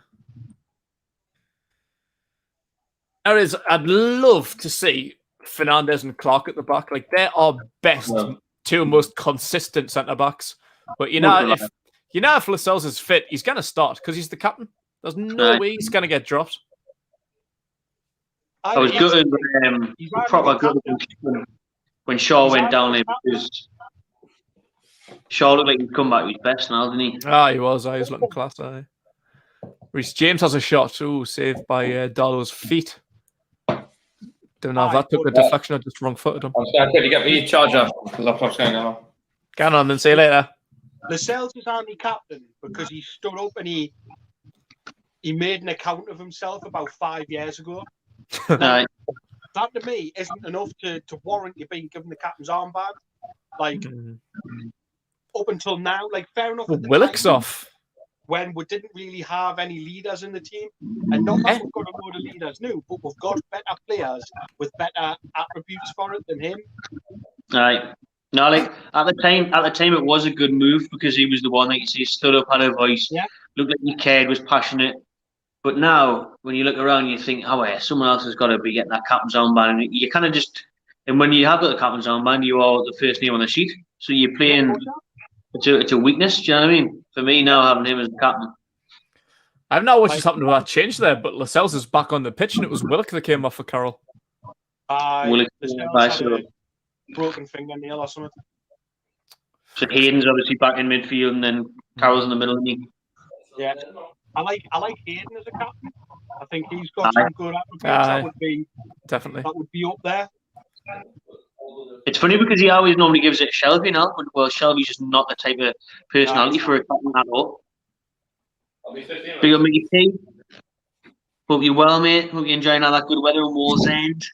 I'd love to see Fernandez and Clark at the back. Like, they're our best, two most consistent centre backs. But if Lascelles is fit, he's going to start because he's the captain. There's no way he's going to get dropped. I was good proper good when Shaw went down there because Shaw looked like he'd come back with his best now, didn't he? He was. He was looking class. Reece James has a shot. Ooh, saved by Darlow's feet. Don't know if that took the deflection or just wrong-footed him. I'm sorry, can you get me a charger? The laptop's going on. Go on, then. See you later. Lascelles is only captain because he stood up and he made an account of himself about 5 years ago. Right. That to me isn't enough to warrant you being given the captain's armband. Like up until now, like fair enough. Willock's off. When we didn't really have any leaders in the team, and not that we've got a load of leaders new, but we've got better players with better attributes for it than him. Right. No, like at the time it was a good move because he was the one that you see stood up, had a voice, looked like he cared, was passionate. But now, when you look around, you think, oh, yeah, someone else has got to be getting that captain's armband. And you kind of just, and when you have got the captain's armband, you are the first name on the sheet. So you're playing, it's a weakness, do you know what I mean? For me, now having him as the captain. I don't know what just happened to that change there, but Lascelles is back on the pitch, and it was Willock that came off for Carroll. Willock, broken fingernail or something. So Hayden's obviously back in midfield, and then Carroll's in the middle, isn't he? Yeah. I like Hayden as a captain. I think he's got some good attributes. That would be up there. It's funny because he always normally gives it Shelby now, but well, Shelby's just not the type of personality for a captain at all. Big up Mickey P. Hope you're well, mate. Hope you're enjoying all that good weather in Wallsend.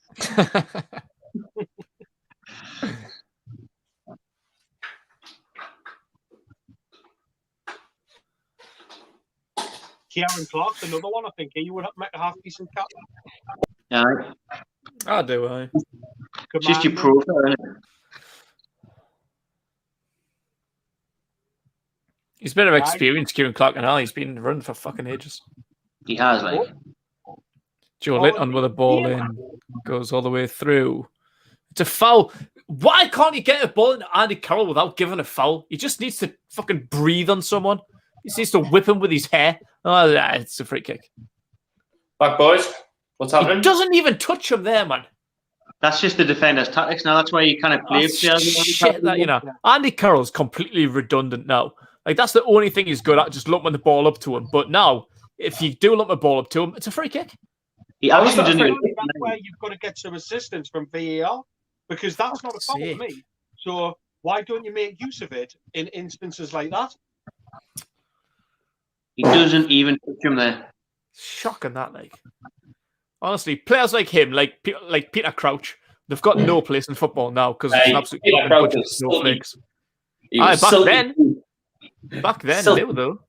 Kieran Clark's another one. I think he would make a half decent cap. Yeah, I do. I. it's just your Commander. profile, isn't it? He's a bit of experience, Kieran Clark, and all. He's been running for fucking ages. He has, like. Joe Linton with a ball in, goes all the way through. It's a foul. Why can't he get a ball into Andy Carroll without giving a foul? He just needs to fucking breathe on someone. He just needs to whip him with his hair. Oh, it's a free kick. Back, boys. What's happening? He doesn't even touch him there, man. That's just the defender's tactics now. That's why you kind of play Shit, that, you know. Andy Carroll's completely redundant now. Like, that's the only thing he's good at, just lumping the ball up to him. But now, if you do lump the ball up to him, it's a free kick. He actually doesn't That's even. where you've got to get some assistance from VAR, because that's not a foul to me. So why don't you make use of it in instances like that? He doesn't even touch him there. Shocking that, like. Honestly, players like him, like Peter Crouch, they've got no place in football now because it's an absolute Peter fucking Crouch bunch of is snowflakes. He was Back then, Silky. they were though.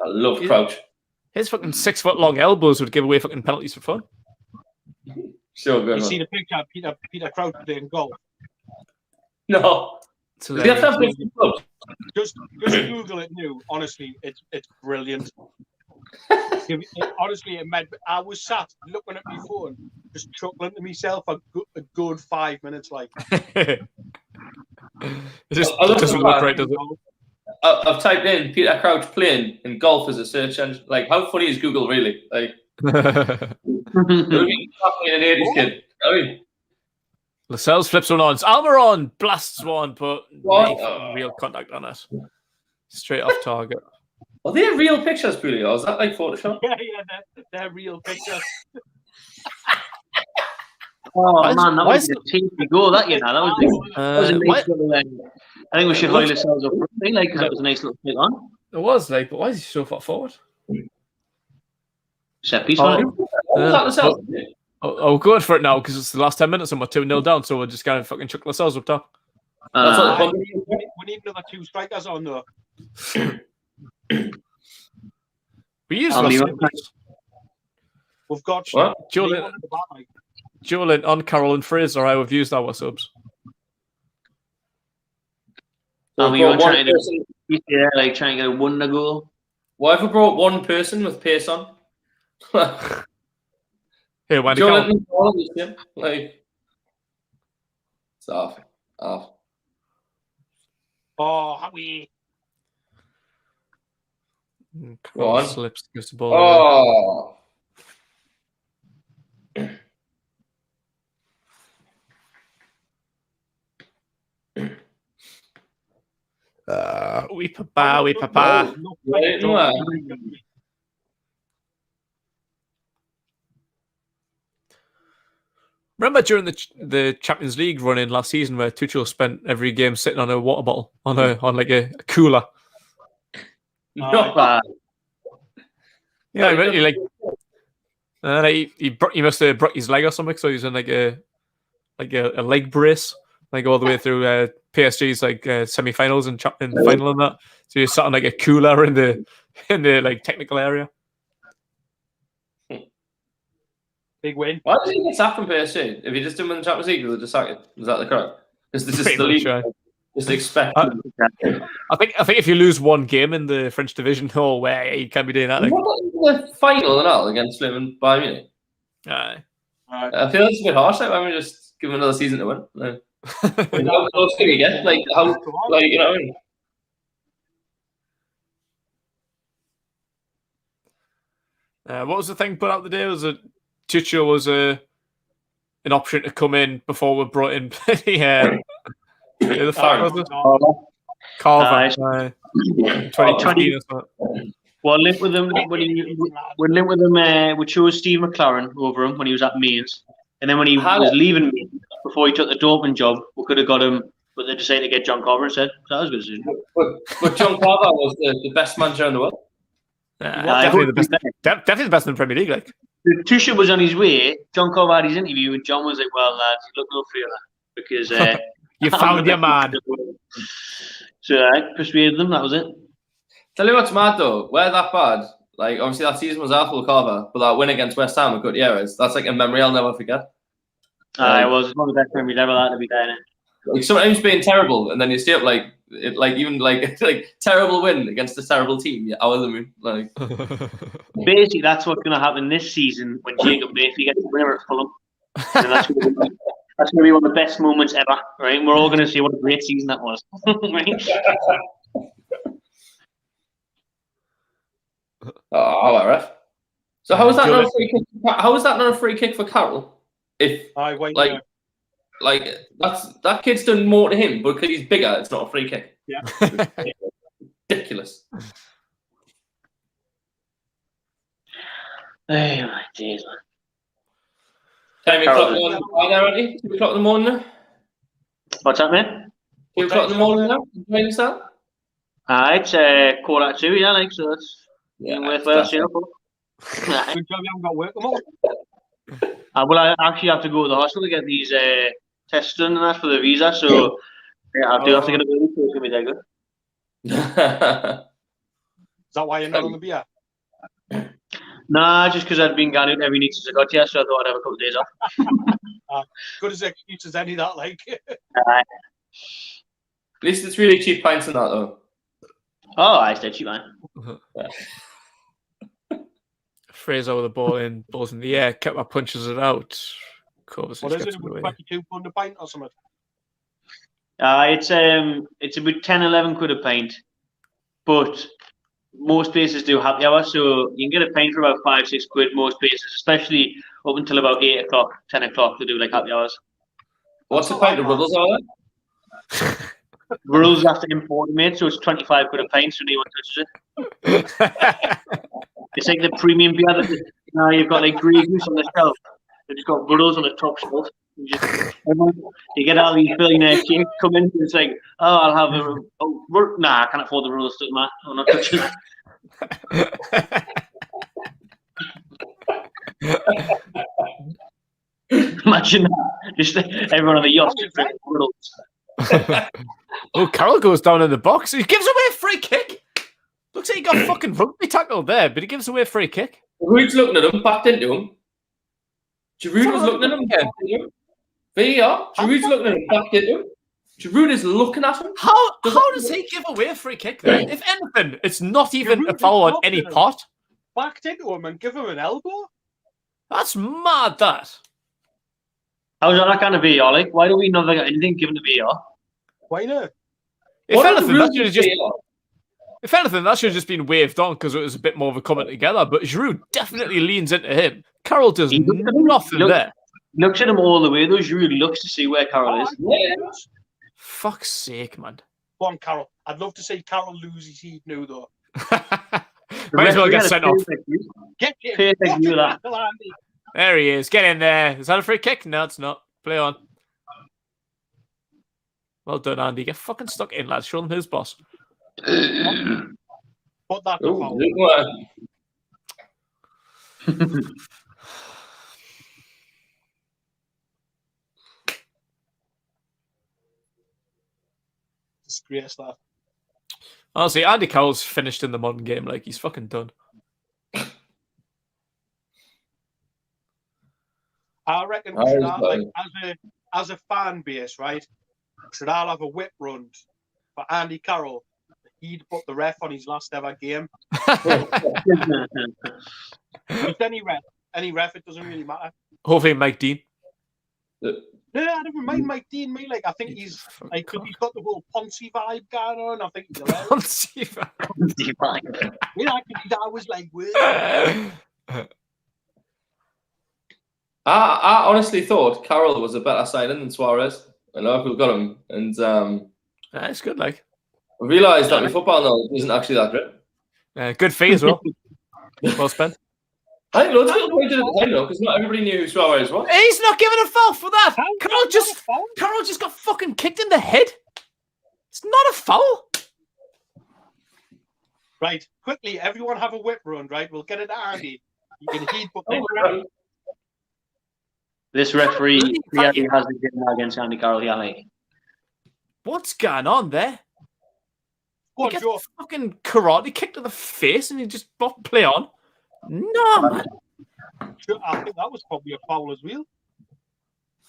I love Crouch. His fucking 6 foot long elbows would give away fucking penalties for fun. So good. You Man. see the picture of Peter Crouch playing golf. No. It's Does he have to have different clubs? Just Google it new. Honestly, it's brilliant. Honestly, it meant I was sat looking at my phone, just chuckling to myself a good 5 minutes. Like, it just doesn't look right, does it? I've typed in Peter Crouch playing in golf as a search engine. Like, how funny is Google really? Like, it would be fucking an 80s kid. I mean, Lascelles flips one on. Almiron blasts one, but What? no real contact on it. Straight off target. are they real pictures, Puli, or is that like Photoshop? Yeah, they're real pictures. Oh Why is- man, that why was is a team goal. That you know, that was a nice little. I think we should highlight ourselves up, like, because that was a nice little play on. It was like, but why is he so far forward? Set piece Oh, on it. Was that Lascelles? I'll go for it now because it's the last 10 minutes and we're 2-0 down, so we're just going to fucking chuck Lascelles up top. That's what the We need another 2 strikers on though. We use I'll leave Lascelles. We've got What? Joe Lint on Carroll and Fraser. We've used our subs. You were trying to do, yeah, like trying to get a wonder goal. Why have we brought one person with pace on? Here, Wendy Joe Carroll. Linton, like, it's off. Oh, Howie. Go on. Slips, gives the ball away. Oh. Wee papa, wee papa. Remember during the Champions League run in last season where Tuchel spent every game sitting on a water bottle on like a cooler. No. Yeah, he like he must have broke his leg or something, so he's in like a leg brace, like all the way through PSG's like semi-finals and final and that. So he's sat on like a cooler in the like technical area. Big win. Why did he get sacked from PSG? If he just didn't win the Champions League, they just sack it. Is that the correct? Because this is the league. Just expect. I think if you lose one game in the French division, where you can't be doing that. Like, the final and all against Liverpool and Bayern Munich. aye. I feel it's a bit harsh. Like, why don't we just give him another season to win? Like, how close can you get? Like, how? Like, you know what I mean? What was the thing put out today? Was it Tuchel was an option to come in before we brought in the fuck was it? Carver. 2020 or something. Well, linked with them we chose Steve McLaren over him when he was at Mainz, and then when he was leaving Mainz before he took the Dortmund job, we could have got him, but they decided to get John Carver instead. So that was a good decision. But John Carver was the best manager in the world. Definitely the best in the Premier League. Like, Tuchel was on his way. John Carver had his interview, and John was like, "Well, lads, you look no further because you found your man." So I persuaded them. That was it. Tell you what's mad though, we're that bad, Like, obviously, that season was our full cover, but that win against West Ham with Gutierrez, that's like a memory I'll never forget. It was one of the best memories ever, that, to be fair. Like, sometimes being terrible, and then you stay up even like terrible win against a terrible team. Yeah, I was the moon. Like, basically, that's what's going to happen this season when Jacob Bately gets the winner at Fulham. And that's going to be one of the best moments ever, right? And we're all going to see what a great season that was. Right? Oh, ref. So how is that not a free kick? How is that not a free kick for Carroll? If that kid's done more to him, but because he's bigger, it's not a free kick. Yeah. Ridiculous. Oh my days, man. 10 o'clock already? 2 o'clock in the morning now? What's that, man? 2 o'clock in the morning now? Playing that? It's 1:45, yeah, like, so it's worthwhile seeing up. Good job you haven't got work tomorrow. Well, I actually have to go to the hospital to get these tests done and that for the visa, so yeah, I do have to get a bit, so it's going to be that good. Is that why you're not on the beer? Nah, just because I'd been going out every night since I got here, so I thought I'd have a couple of days off. Good as excuse as any, that, like. At least it's really cheap pints in that, though. Oh, I stayed cheap, man. Fraser with the ball in, balls in the air, kept my punches it out. What is it? About £22 a pint or something? It's about 10, 11 quid a pint, but most places do happy hour, so you can get a pint for about 5, 6 quid most places, especially up until about 8 o'clock, 10 o'clock, they do like happy hours. What's the pint of Ruddles are there? Rules have to import them, mate, so it's 25 quid a pint, so no one touches it. It's like the premium beer that you've got like Grey Goose on the shelf. They've just got Ruddles on the top shelf. You get all these billionaire kids come in, and it's like, oh, I'll have I can't afford the Ruddles, man. I'm not touching it. Imagine that. Just everyone on the yacht drinking Ruddles. Oh, Carroll goes down in the box. He gives away a free kick. Looks like he got fucking rugby tackled there, but he gives away a free kick. Giroud's looking at him, backed into him. Giroud was looking at him again. VAR. Giroud's looking at him, backed into him. Giroud is looking at him. How does he give away a free kick then? If anything, it's not even a foul on any part. Backed into him and give him an elbow? That's mad, that. How's that not kind of VAR? Like, why do we never get anything given to VAR? Why not? If anything, that should have just been waved on because it was a bit more of a coming together. But Giroud definitely leans into him. Carroll does nothing there. Looks at him all the way, though. Giroud looks to see where Carroll is. Yeah. Fuck's sake, man. Go on, Carroll. I'd love to see Carroll lose his heat now, though. Might as well get sent off. Get him. Perfect view of that. There he is. Get in there. Is that a free kick? No, it's not. Play on. Well done, Andy. Get fucking stuck in, lads. Show them who's boss. Put that to foul. Disgrace that. Honestly, Andy Carroll's finished in the modern game. Like, he's fucking done. I reckon we should have, like, as a fan base, right? Should all have a whip run for Andy Carroll. He'd put the ref on his last ever game. Just any ref, it doesn't really matter. Hopefully, Mike Dean. No, I don't mind Mike Dean. Me, like, I think he's like, he's got the whole Ponzi vibe going on. I think he's Ponzi vibe. Yeah, I was like, whoa. I honestly thought Carroll was a better signing than Suarez. I know people got him, and it's good. Like, I realised that my football knowledge isn't actually that great. Good fee as well. Well spent. I think loads of people pointed at the time though, because not everybody knew who Suarez was. He's not giving a foul for that. Carroll just got fucking kicked in the head. It's not a foul. Right, quickly, everyone have a whip run. Right, we'll get it to Andy. You can heat, but this referee clearly has the game against Andy Carroll here, like. What's going on there? Go He on, gets Joe. fucking karate kick to the face and he just play on. No, man. Joe, I think that was probably a foul as well.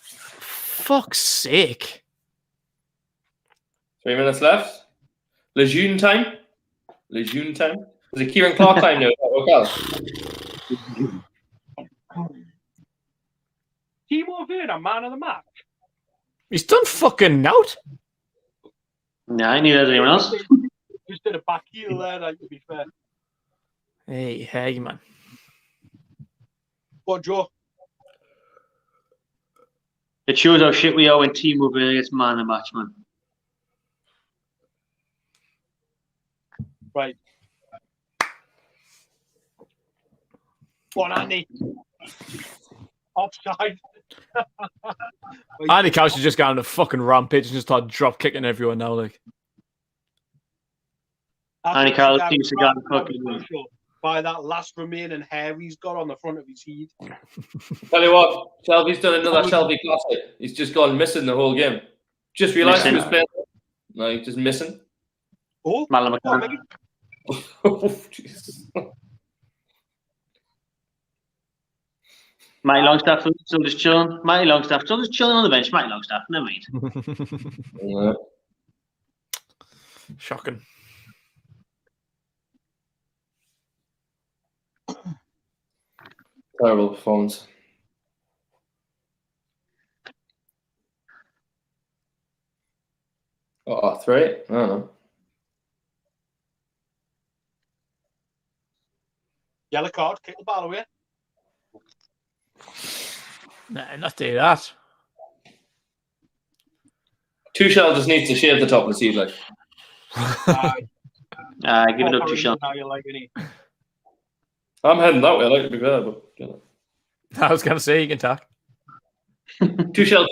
Fuck's sake. 3 minutes left. Lejeune time. Lejeune time. Is it Kieran Clark time now? Okay. Timo Werner, man of the match. He's done fucking out. Nah, I knew there was anyone else. Just did a back heel there, like, to be fair. Hey, man. Go on, Joe. It shows how shit we are when Team over gets man of the match, man. Right. Go on, Andy. Offside. Andy Couch has just gone on a fucking rampage and just started drop kicking everyone now. Like, Andy Carroll seems to go cooking. By that last remaining hair he's got on the front of his head. Tell you what, Shelby's done another Shelby classic. He's just gone missing the whole game. Just realised he was playing. No, he's just missing. Oh, Malcolm oh, McCann. Oh, Jesus. Matty Longstaff still just chilling. Matty Longstaff still just chilling on the bench. Matty Longstaff, never mind. Yeah. shocking. Terrible performance. Oh, 3? I don't know. Yellow card, kick the ball away. Nah, not do that. Tuchel just needs to shave the top of his head, like. Give it up to Sean. How you like it? I'm heading that way. I like to be fair, but you know. I was going to say you can talk. Tuchel,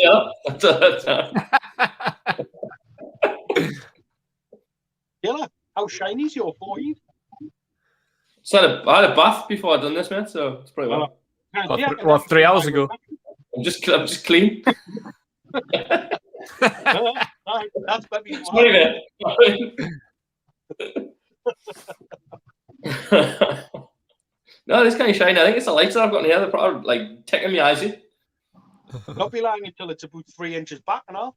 Yellow, how shiny is your forehead? So I had a bath before I'd done this, man. So it's pretty well. What, 3 hours ago? I'm just clean. That's maybe Sorry, No, this kind of shiny. I think it's the lights that I've got in here. They're probably like taking me eyes. Not be lying until it's about 3 inches back and all.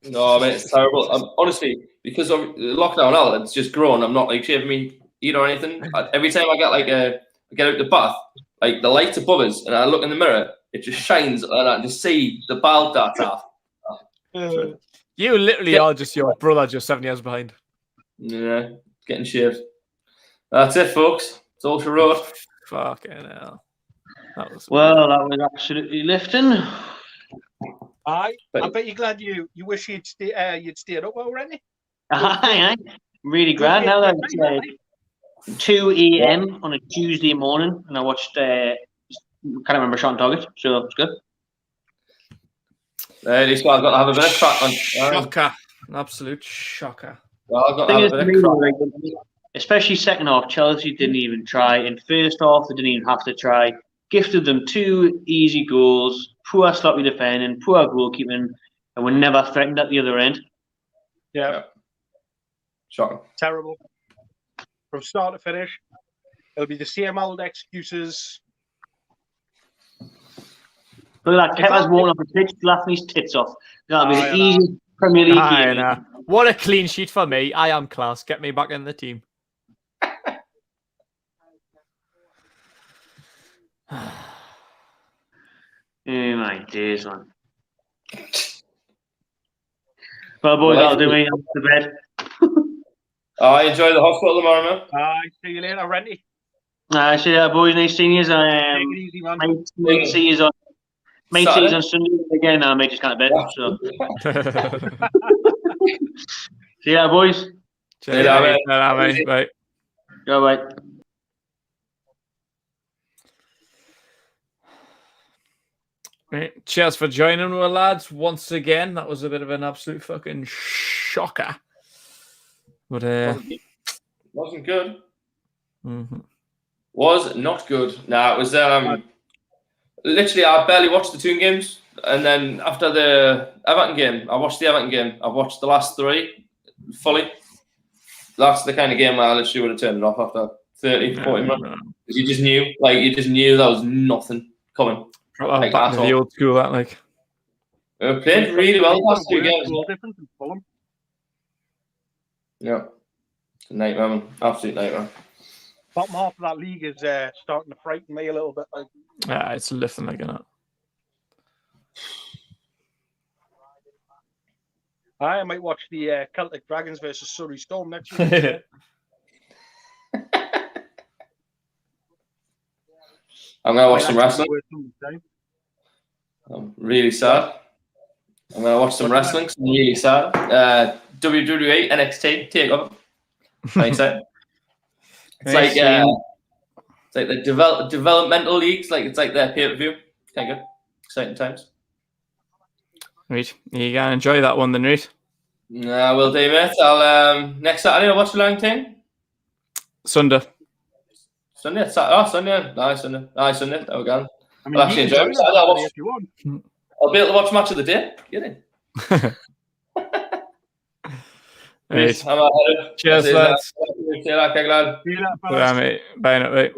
No, mate, it's terrible. Honestly, because of the lockdown, all it's just grown. I'm not like shaving me head or anything. Every time I get I get out the bath, like the lights above us, and I look in the mirror, it just shines, and I just see the bald darts off. You literally are just your brother, just 7 years behind. Yeah, getting shaved. That's it, folks. It's all she wrote. Fucking hell. That was was absolutely lifting. I bet you're glad you wish you'd stayed up already. Aye. Really glad now that it's 2 a.m. on a Tuesday morning, and I watched. Can't remember Sean Doggett, so it's good. At least I've got to have a bit of crack on. shocker. An absolute shocker. Well, I've got to have a bit of crack. Especially second half, Chelsea didn't even try. In first half, they didn't even have to try. Gifted them 2 easy goals. Poor sloppy defending, poor goalkeeping, and were never threatened at the other end. Yeah. Shocking. Terrible. From start to finish, it'll be the same old excuses. Look at that, Kepa's walking off the pitch, laughing his tits off. That'll be the easiest Premier League game. What a clean sheet for me. I am class. Get me back in the team. Oh my days, man. Well, boys, that'll do me. I'm to bed. I enjoy the hospital tomorrow, man. See you later, Renty. See you, boys. Nice seeing you. Take it easy, man. Might see you on Sunday again. I may just kind of bed. So. See you, boys. Cheers, mate. Bye. Go, bye. Right. Cheers for joining us, lads. Once again, that was a bit of an absolute fucking shocker. But Wasn't good. Mm-hmm. Was not good. No, it was literally I barely watched the 2 games, and then after the Everton game, I watched the Everton game. I've watched the last 3 fully. that's the kind of game where I literally would have turned it off after 30, 40 minutes. Because you just knew there was nothing coming. Like, back to the old school, that like. We played really well the past 2 games. Yeah. It's a nightmare, man. Absolute nightmare. Bottom half of that league is starting to frighten me a little bit. Like, Yeah, it's lifting like that. I might watch the Celtic Dragons versus Surrey Storm next week. I'm going to watch some wrestling. I'm really sad. I'm going to watch some wrestling. I'm really sad. WWE, NXT, take over. Thanks, It's like the developmental leagues. Like it's like their pay-per-view. Kind of good. Exciting times. Right. You can enjoy that one then, right? Nah, will do, mate. I'll next Saturday I'll watch the long thing. Sunday. Sunday? Sunday. Nice Sunday. Sunday. There we go. I mean, I'll actually enjoy it. if you want. I'll be able to watch match of the day. Get in. Right. I'm out. Cheers, lads. See you later, fellas. Bye, mate. Bye, mate.